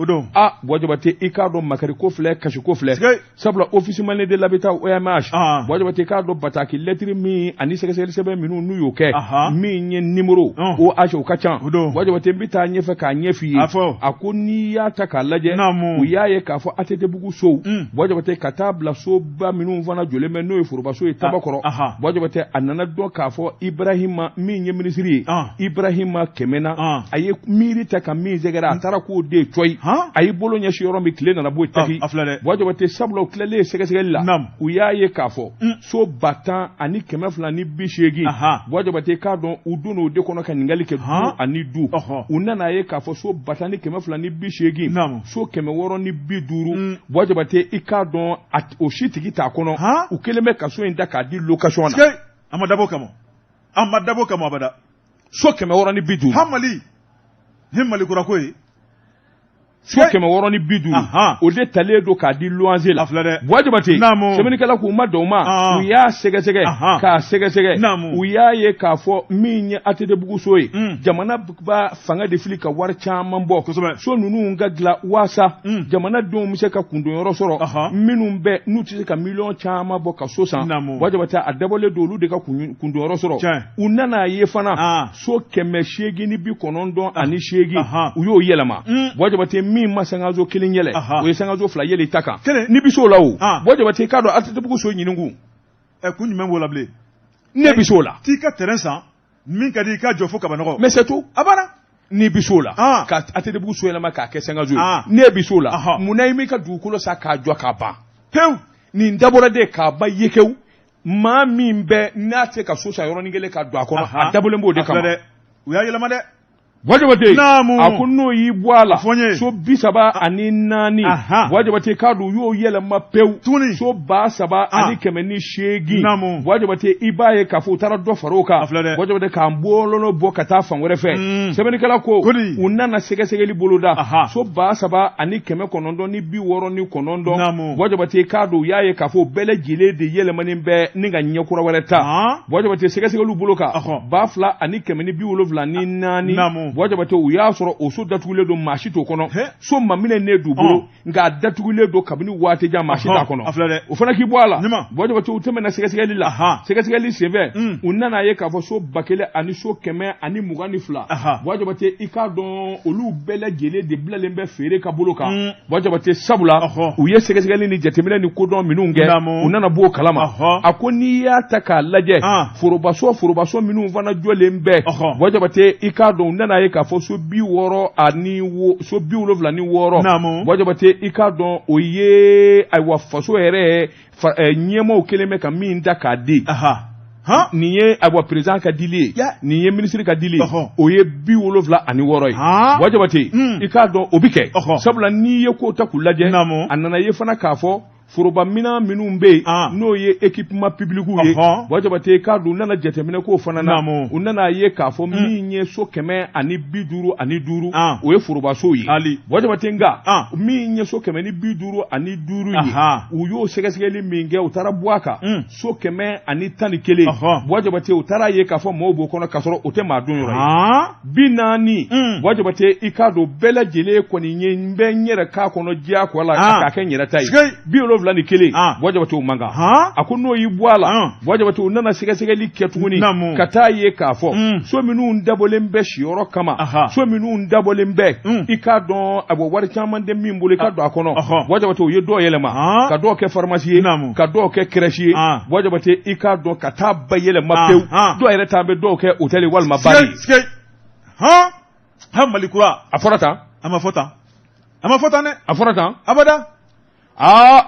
Bɔjabate i k'a dɔn makariko filɛ kasiko filɛ sabula office malien de l'habitat OMH Bɔjabate k'a dɔn bataki lettre min ani sɛgɛsɛgɛli sɛbɛn minnu n'u y'o kɛ min ye numéro OH o ka ca Bɔjabate n bɛ taa ɲɛfɛ k'a ɲɛf'i ye a ko n'i y'a ta k'a lajɛ u y'a ye k'a fɔ ATT so Bɔjabate ka taa bila soba minnu fana jɔlen bɛ n'o ye forobaso ye tabakɔrɔ Bɔjabate a nana dɔn k'a fɔ Ibrahima min ye minisiri ye Ibrahima Kɛmɛna a ye miiri ta ka min sɛgɛrɛ a taara k'o de coyi a y'i bolo ɲɛsi yɔrɔ min tile nana bɔ yen taki Bɔjabate sabula u tilalen sɛgɛsɛgɛli la u y'a ye k'a fɔ so 10,000 ani 280 Bɔjabate k'a dɔn u donna o de kɔnɔ ka ɲininkali kɛ du ani du u nana ye k'a fɔ so 10,000 ni 280 so 650 Bɔjabate i k'a dɔn o si tigi t'a kɔnɔ u kelen bɛ ka so in da k'a di location na a ma dabɔ kama abada so 650 Mali kura ko ye so 650 o de talen don k'a di loyer la Bɔjabate sɛbɛnnikɛla k'u ma dɔn ma u y'a sɛgɛsɛgɛ k'a sɛgɛsɛgɛ u y'a ye k'a fɔ min ye ATT so ye jamana b'a fanga de fili ka wari caman bɔ so ninnu ka dilan waasa jamanadenw bɛ se ka kundonyɔrɔ sɔrɔ minnu bɛ n'u tɛ se ka miliyɔn caman bɔ ka so san Bɔjabate a dabɔlen don olu de ka kundonyɔrɔ sɔrɔ u nana ye fana so 890 ani 8 u y'o yɛlɛma Bɔjabate min ma sangazo kelen yɛlɛ o ye sangazo 2 yɛlɛ ta kan ni bi so la o Bɔjabate k'a dɔn ATT so ɲininkun kun jumɛn b'o la bilen ne bi so la t'i ka terrain san min ka di i ka jɔ fo kabanɔgɔ mais c'est tout a banna ni bi so la ka ATT so yɛlɛma k'a kɛ sangazo ye ne bi so la munna i m'i ka dugukolo sa k'a jɔ k'a ban pewu nin dabɔra de k'a ba yekew maa min bɛ n'a tɛ ka so san yɔrɔnin kelen ka don a kɔnɔ a dabɔlen b'o de kama u y'a yɛlɛma dɛ Bɔjabate a ko n'o y'i bɔ a la so 30 ani 4 Bɔjabate k'a dɔn u y'o yɛlɛma pewu so 30 ani 180 Bɔjabate i b'a ye k'a fɔ u taara dɔ far'o kan Bɔjabate k'an bolonɔ bɔ ka taa fan wɛrɛ fɛ sɛbɛnnikɛla ko u nana sɛgɛsɛgɛli boloda so 30 ani 969 Bɔjabate k'a dɔn u y'a ye k'a fɔ bɛɛ lajɛlen de yɛlɛmanen bɛ ni ka ɲɛkura wɛrɛ ta Bɔjabate sɛgɛsɛgɛliw bolo kan 2,000 ani 174 Bɔjabate u y'a sɔrɔ o so datugulen don maa si t'o kɔnɔ so maminɛ ne d'u bolo nka a datugulen don kabini waati jan maa si t'a kɔnɔ o fana k'i bɔ a la Bɔjabate u tɛmɛna sɛgɛsɛgɛli la sɛgɛsɛgɛli senfɛ u nana ye k'a fɔ so 1000 ani so 122 Bɔjabate i k'a dɔn olu bɛɛ lajɛlen de bilalen bɛ feere ka bolo kan Bɔjabate sabula u ye sɛgɛsɛgɛli ni jateminɛ ni kodɔn minnu kɛ u nana b'o kalama a ko n'i y'a ta k'a lajɛ forobaso minnu fana jɔlen bɛ Bɔjabate i k'a dɔn u nana ye k'a fɔ so 60 ani so 76 Bɔjabate i k'a dɔn o ye ayiwa faso yɛrɛ ɲɛmaaw kelen bɛ ka min da k'a di nin ye abwa président ka dili ye nin ye ministre ka dili o ye 76 ye wajabate I k'a dɔn o bi kɛ sabula n'i ye ko ta k'u lajɛ a nana ye fana k'a fɔ foroba mina minnu be n'o ye équipement public ye wajabate k'a dun nana jateminɛ ko fana na u nana ye k'a fɔ min ye so 155 o ye foroba so ye wajabate nga min ye so 155 ye u y'o sɛgɛsɛgɛli min kɛ u taara bɔ a kan so 111 wajabate u taara ye k'a fɔ mɔɔw b'o kɔnɔ k'a sɔrɔ o tɛ maa dun yɔrɔ ye 40 wajabate I k'a dɔn bɛɛ lajɛlen kɔni ye n bɛ n yɛrɛ k'a kɔnɔ diyagoya la k'a kɛ n yɛrɛ ta ye 71 wajabate o man kan a ko n'o y'i bɔ a la wajabate u nana sɛgɛsɛgɛli kɛ tuguni ka taa ye k'a fɔ so minnu dabɔlen bɛ siyɔrɔ kama so minnu dabɔlen bɛ I k'a dɔn a bɔ wari caman tɛ min bolo I ka don a kɔnɔ wajabate u ye dɔw yɛlɛma ka dɔw kɛ pharmacie ye ka dɔw kɛ crèche ye wajabate I k'a dɔn ka taa ba yɛlɛma pewu dɔw yɛrɛ ta bɛ dɔw kɛ hôtel walima bar ye Malikura a fɔra tan a ma fɔ tan dɛ a fɔra tan abada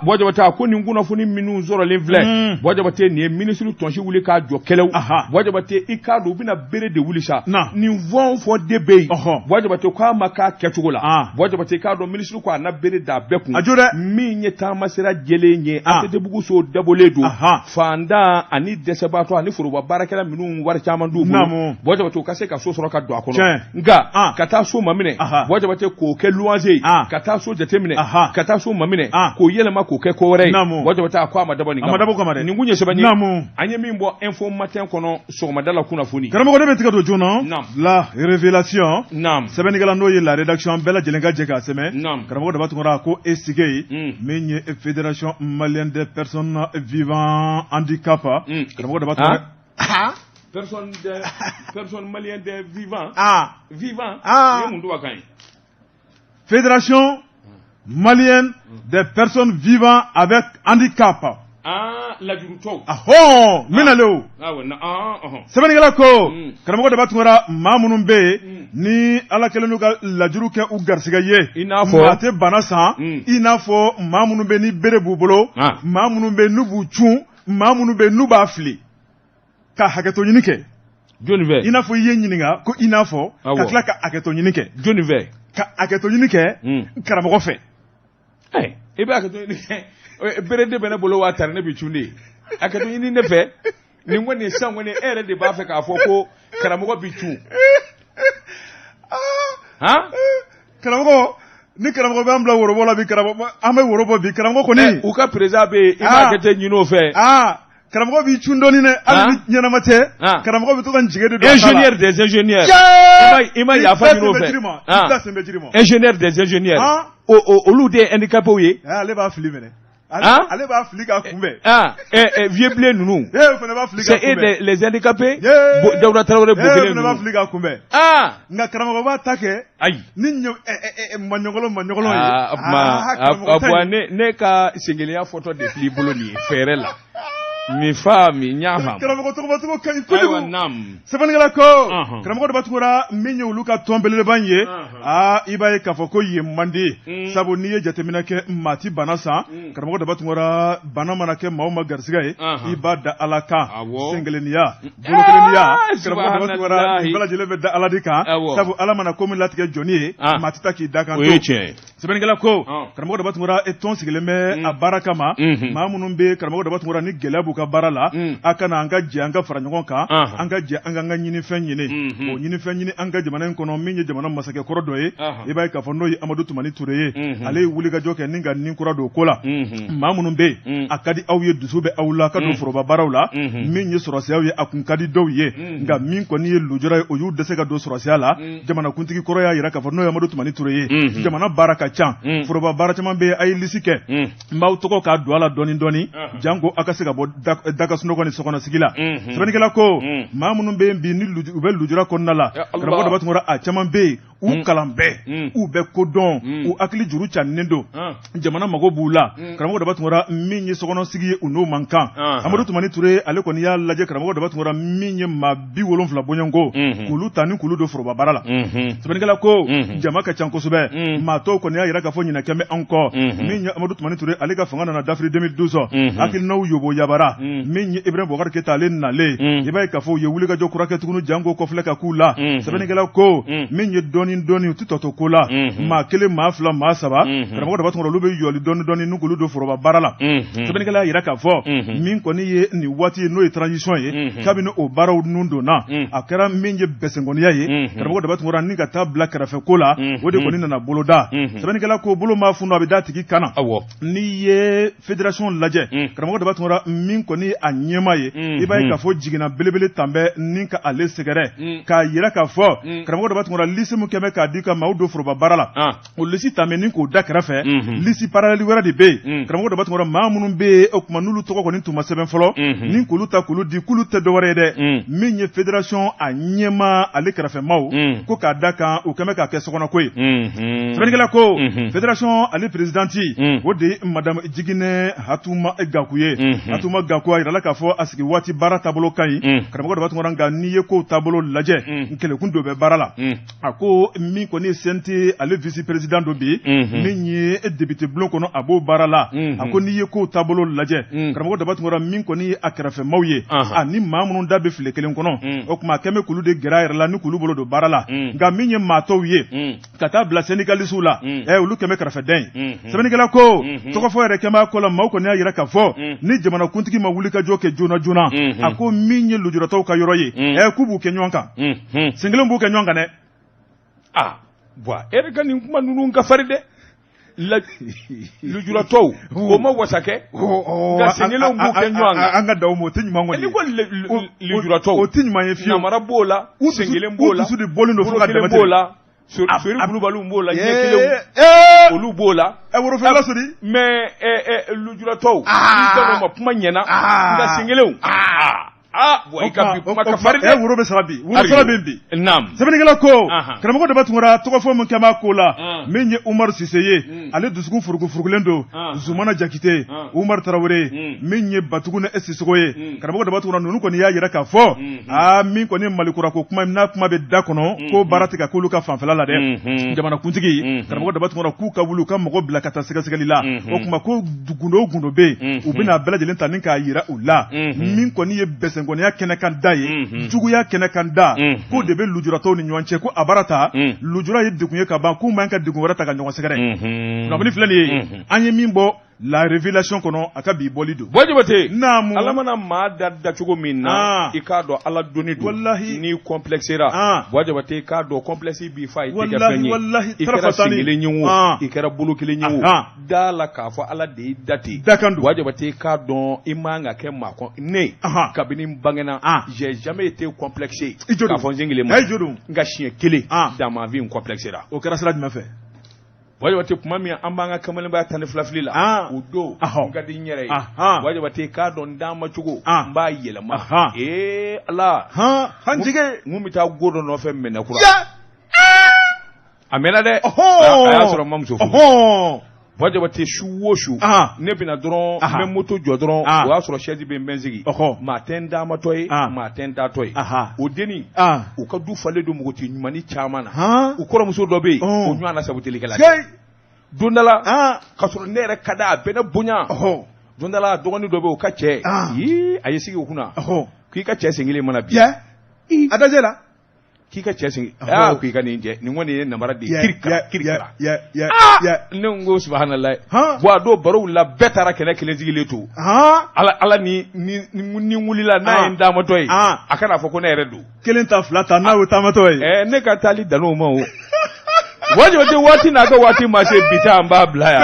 wajabate a ko nin kunnafoni minnu sɔrɔlen filɛ wajabate nin ye ministre tɔnsi wuli k'a jɔ kɛlɛw wajabate I k'a dɔn u bɛna bere de wuli sa nin fɛn o fɛn de bɛ yen wajabate k'a ma k'a kɛcogo la wajabate k'a dɔn ministre ko a na bere da bɛɛ kun min ye taama sira jɛlen ye ATT so dabɔlen don fandan ani dɛsɛbaatɔ ani foroba baarakɛla minnu wari caman d'u bolo wajabate u ka se ka so sɔrɔ ka don a kɔnɔ nka ka taa so maminɛ wajabate k'o kɛ luwanse ye ka taa so jateminɛ ka taa so maminɛ k'o yɛlɛma k'o kɛ ko wɛrɛ ye wajabate a ko a ma dabɔ nin kama nin kun ye sɛbɛn ye an ye min bɔ info matin kɔnɔ sɔgɔmada la kunnafoni karamɔgɔ de bɛ tigɛ don joona la révélation sɛbɛnnikɛla n'o ye la rédaction bɛɛ lajɛlen ka jɛ k'a sɛbɛn karamɔgɔ de b'a tɔgɔ ko ESIGE min ye fédération malienne des personnes vivant handicap karamɔgɔ de b'a tɔgɔ personne malienne des vivants vivant ye mun duwa kan ye fédération malienne des personnes vivant avec handicap. Lajurutɔw. Minale o. Sɛbɛnnikɛla ko karamɔgɔ de b'a tungara maa minnu bɛ yen ni Ala kɛlen n'u ka lajuru kɛ u garisɛgɛ ye. I n'a fɔ maa tɛ bana san. I n'a fɔ maa minnu bɛ ni bere b'u bolo. Maa minnu bɛ n'u b'u cun. Maa minnu bɛ n'u b'a fili. Ka hakɛto ɲini kɛ. Jɔnni fɛ. I n'a fɔ I ye ɲininka ko I n'a fɔ ka tila ka hakɛto ɲini kɛ. Jɔnni fɛ. Ka hakɛto ɲini kɛ karamɔgɔ fɛ. I bɛ hakɛto ɲini kɛ. Bere de bɛ ne bolo wa tari ne bi cun de. Hakɛto ɲini ne fɛ. Nin kɔni san kɔni e yɛrɛ de b'a fɛ k'a fɔ ko karamɔgɔ bi cun. Karamɔgɔ ni karamɔgɔ b'an bila worobɔ la bi karamɔgɔ an bɛ worobɔ bi karamɔgɔ kɔni. U ka président bɛ yen i b'a hakɛto ɲini o fɛ. Karamɔgɔ b'i cun dɔɔni dɛ hali ni ɲɛnama tɛ karamɔgɔ bɛ to ka n jigin de don ingénieur des ingénieurs i ma yafa ɲini o fɛ ingénieur des ingénieurs olu de ye handicapés ye ale b'a fili minɛ ale b'a fili k'a kunbɛn vieux blé ninnu fana b'a fili k'a kunbɛn c'est les handicapés Dawuda Tarawele Bokele fana b'a fili k'a kunbɛn nka karamɔgɔ b'a ta kɛ ayi ni maɲɔgɔlɔ ye ne ka sengeliya fɔtɔ de fil'i bolo nin ye fɛɛrɛ la mi fa mi ɲaha karamɔgɔ tɔgɔbatɔgɔ ka ɲi kojugu sɛbɛnnikɛla ko karamɔgɔ de b'a tugura min ye olu ka tɔn belebeleba ye i b'a ye k'a fɔ ko yen man di sabu n'i ye jateminɛ kɛ maa ti bana san karamɔgɔ de b'a tugura bana mana kɛ maa o maa garisɛgɛ ye i b'a da Ala kan senkeleniya bolokeleniya karamɔgɔ de b'a tugura nin bɛɛ lajɛlen bɛ da Ala de kan sabu Ala mana ko min latigɛ jɔnni ye maa ti taa k'i da kan to sɛbɛnnikɛla ko karamɔgɔ de b'a tugura tɔn sigilen bɛ a baara kama maa minnu bɛ karamɔgɔ de b'a tugura ni gɛlɛya b'u ka baara la a kana an ka jɛ an ka fara ɲɔgɔn kan an ka jɛ an ka ɲinifɛn ɲini o ɲinifɛn ɲini an ka jamana in kɔnɔ min ye jamana masakɛ kɔrɔ dɔ ye i b'a ye k'a fɔ n'o ye Amadu Tumani Ture ye ale ye wulikajɔ kɛ ni ka nin kura don ko la maa minnu bɛ yen a ka di aw ye dusu bɛ aw la ka don foroba baaraw la min ye sɔrɔsiyaw ye a kun ka di dɔw ye nka min kɔni ye lujura ye o y'u dɛsɛ ka don sɔrɔsiya la jamanakuntigi kɔrɔ y'a jira k'a fɔ n'o ye Amadu Tumani Ture ye jamana baara ka ca foroba baara caman bɛ yen a ye lisi kɛ n b'aw tɔgɔ k'a don a la dɔɔni dɔɔni janko a ka se ka bɔ daga sunɔgɔ ni sokɔnɔsigi la sɛbɛnnikɛla ko maa minnu bɛ yen bi ni u bɛ lujura kɔnɔna la karamɔgɔ de b'a tungura a caman bɛ yen u kalan bɛɛ u bɛ kodɔn u hakili juru cannen don jamana mago b'u la karamɔgɔ Daba Tunkara min ye sokɔnɔsigi ye u n'o man kan Amadu Tumani Ture ale kɔni y'a lajɛ karamɔgɔ Daba Tunkara min ye maa 70 bɔɲɔgɔnko k'olu ta ni k'olu don foroba baara la sɛbɛnnikɛla ko jama ka can kosɛbɛ maa tɔw kɔni y'a yira k'a fɔ ɲinɛ kɛmɛ an kɔ min ye Amadu Tumani Ture ale ka fanga nana dafiri 2012 hakilinaw yobo yabara min ye Ibrahima Boubacar Keita ale nalen i b'a ye k'a fɔ u ye wulikajɔ kura kɛ tuguni janko kɔfilɛ ka k'u la sɛbɛnnikɛla ko min ye dɔɔni u ti tɔtɔ ko la maa 1 maa 2 maa 3 karamɔgɔ Daba Tunkara olu bɛ yɔli dɔɔni n'u k'olu don foroba baara la sɛbɛnnikɛla y'a yira k'a fɔ min kɔni ye nin waati ye n'o ye transition ye kabini o baaraw nun donna a kɛra min ye bɛsɛnkɔniya ye karamɔgɔ Daba Tunkara ni ka taa bila kɛrɛfɛ ko la o de kɔni nana boloda sɛbɛnnikɛla ko bolo maa funu a bɛ da tigi kan na n'i ye fédération lajɛ karamɔgɔ Daba Tunkara min kɔni a ɲɛma ye i b'a ye k'a fɔ jiginna belebele tan bɛ ni ka ale sɛgɛrɛ k'a yira k'a fɔ karamɔgɔ Daba Tunkara lisi min kɛmɛ k'a di ka maaw don foroba baara la o lisi tan bɛ ni k'o da kɛrɛfɛ lisi parallèle wɛrɛ de bɛ yen karamɔgɔ Daba Tunkara maa minnu bɛ yen o tuma n'olu tɔgɔ kɔni tun ma sɛbɛn fɔlɔ ni k'olu ta k'olu di k'olu tɛ dɔwɛrɛ ye dɛ min ye fédération a ɲɛma ale kɛrɛfɛmaw ko k'a da kan o kɛmɛ k'a kɛ sokɔnɔko ye sɛbɛnnikɛla ko fédération ale présidenti o de ye madame Jiginɛ Hatuma Gaku ye Hatuma Gaku a yirala k'a fɔ a sigi waati baara taabolo ka ɲi karamɔgɔ Daba Tunkara nka n'i ye kow taabolo lajɛ kɛlɛkun dɔ bɛ baara la a ko min kɔni ye CNT ale vice président dɔ bi min ye député bulon kɔnɔ a b'o baara la a ko n'i ye kow taabolo lajɛ karamɔgɔ Daba Tunkara min kɔni ye a kɛrɛfɛmaw ye ani maa minnu da bɛ file kelen kɔnɔ o tuma a kɛmɛ k'olu de gɛrɛ a yɛrɛ la ni k'olu bolo don baara la nka min ye maa tɔw ye ka taa bila syndicaliste la olu kɛmɛ kɛrɛfɛdɛn ye sɛbɛnnikɛla ko tɔgɔfɔ yɛrɛ kɛmɛ ko la maaw kɔni y'a yira k'a fɔ ni jamanakuntigi ma wulikajɔ kɛ joona joona a ko min ye lujuratɔw ka yɔrɔ ye k'u b'u kɛ ɲɔgɔn kan sen kelen b'u kɛ ɲɔgɔn kan dɛ e ka nin kuma ninnu ka farin dɛ lujuratɔw o ma wasa kɛ nka sen kelen b'u kɛ ɲɔgɔn kan an ka daw ma o tɛ ɲuman kɔni ni ko lujuratɔw o tɛ ɲuman ye fiyewu namara b'o la sen kelen b'o la dusu de bɔlen don fo ka dama b'o la Sori Kulubaliw b'o la ɲɛ kelen olu b'o la worofɛla sori mais lujuratɔw n'i dɔn ma kuma ɲɛna nka sen kelen i ka bi kuma ka farin dɛ woro bɛ sara bi woro sara bɛ bi sɛbɛnnikɛla ko karamɔgɔ Daba Tunkara tɔgɔfɔ min kɛ b'a ko la min ye Umaru Sise ye ale dusukun furukufurukulen don Zumana Jakite Umaru Tarawele min ye Batugu ni Sisoko ye karamɔgɔ Daba Tunkara ninnu kɔni y'a yira k'a fɔ min kɔni Malikura ko kuma n'a kuma bɛ da kɔnɔ ko baara tɛ ka k'olu ka fanfɛla la dɛ jamanakuntigi karamɔgɔ Daba Tunkara k'u ka wuli u ka mɔgɔ bila ka taa sɛgɛsɛgɛli la o kuma ko gundo o gundo bɛ yen u bɛna bɛɛ lajɛlen ta ni k'a yira u la min kɔni ye bɛsɛnkɔniya kɛnɛ kan da ye juguya kɛnɛ kan da k'o de bɛ lujuratɔw ni ɲɔgɔn cɛ ko a baara ta lujura ye degun ye ka ban k'u man ka degun wɛrɛ ta ka ɲɔgɔn sɛgɛrɛ kunnafoni filɛ nin ye an ye min bɔ la révélation kɔnɔ a ka bi bɔli don Jabate naamu Ala mana maa da cogo min na i k'a dɔn Ala donni don wallahi n'i complexera Jabate i k'a dɔn complexe b'i fa i tɛ kɛ fɛn ye i kɛra sen kelen ye o i kɛra bolo kelen ye o da la k'a fɔ Ala de y'i da ten Jabate i k'a dɔn i man ka kɛ maa ne kabini n bangena j'ai jamais été complexé k'a fɔ n sen kelen ma nka siɲɛ kelen dans ma vie n complexera o kɛra sira jumɛn fɛ Jabate kuma min an b'an ka kamalenbaya tan ni fila fili la o don n ka di n yɛrɛ ye Jabate k'a dɔn n d'a ma cogo n b'a yɛlɛma Ala hanjige n bɛ taa go dɔ nɔfɛ Mɛnɛkura a mɛnna dɛ a y'a sɔrɔ n ma muso furu Jabate su o su ne bɛna dɔrɔn n bɛ moto jɔ dɔrɔn o y'a sɔrɔ chaise bɛ n bɛ n sigi maa tɛ n daamatɔ ye maa tɛ n taatɔ ye o dennin u ka du falen don npogotigi ɲumanni caman na u kɔrɔmuso dɔ bɛ yen o ɲɔgɔn na sabu telikɛla don dɔ la k'a sɔrɔ ne yɛrɛ ka d'a bɛɛ ne bonya don dɔ la dɔgɔnin dɔ bɛ yen o ka cɛ a ye sigi o kunna k'i ka cɛ sen kelen mana bi a dajɛ la k'i ka cɛ sigi k'i ka nin jɛ nin kɔni ye namara de ye kirikara ne ko subahanallahi a don barow la bɛɛ taara kɛnɛ kelen sigilen to Ala ni wulila n'a ye n daamatɔ ye a kana fɔ ko ne yɛrɛ don kelen ta fila ta n'a ye taamatɔ ye ne ka taali dan o ma o Jabate waati n'a ka waati ma se bi ta an b'a bila yan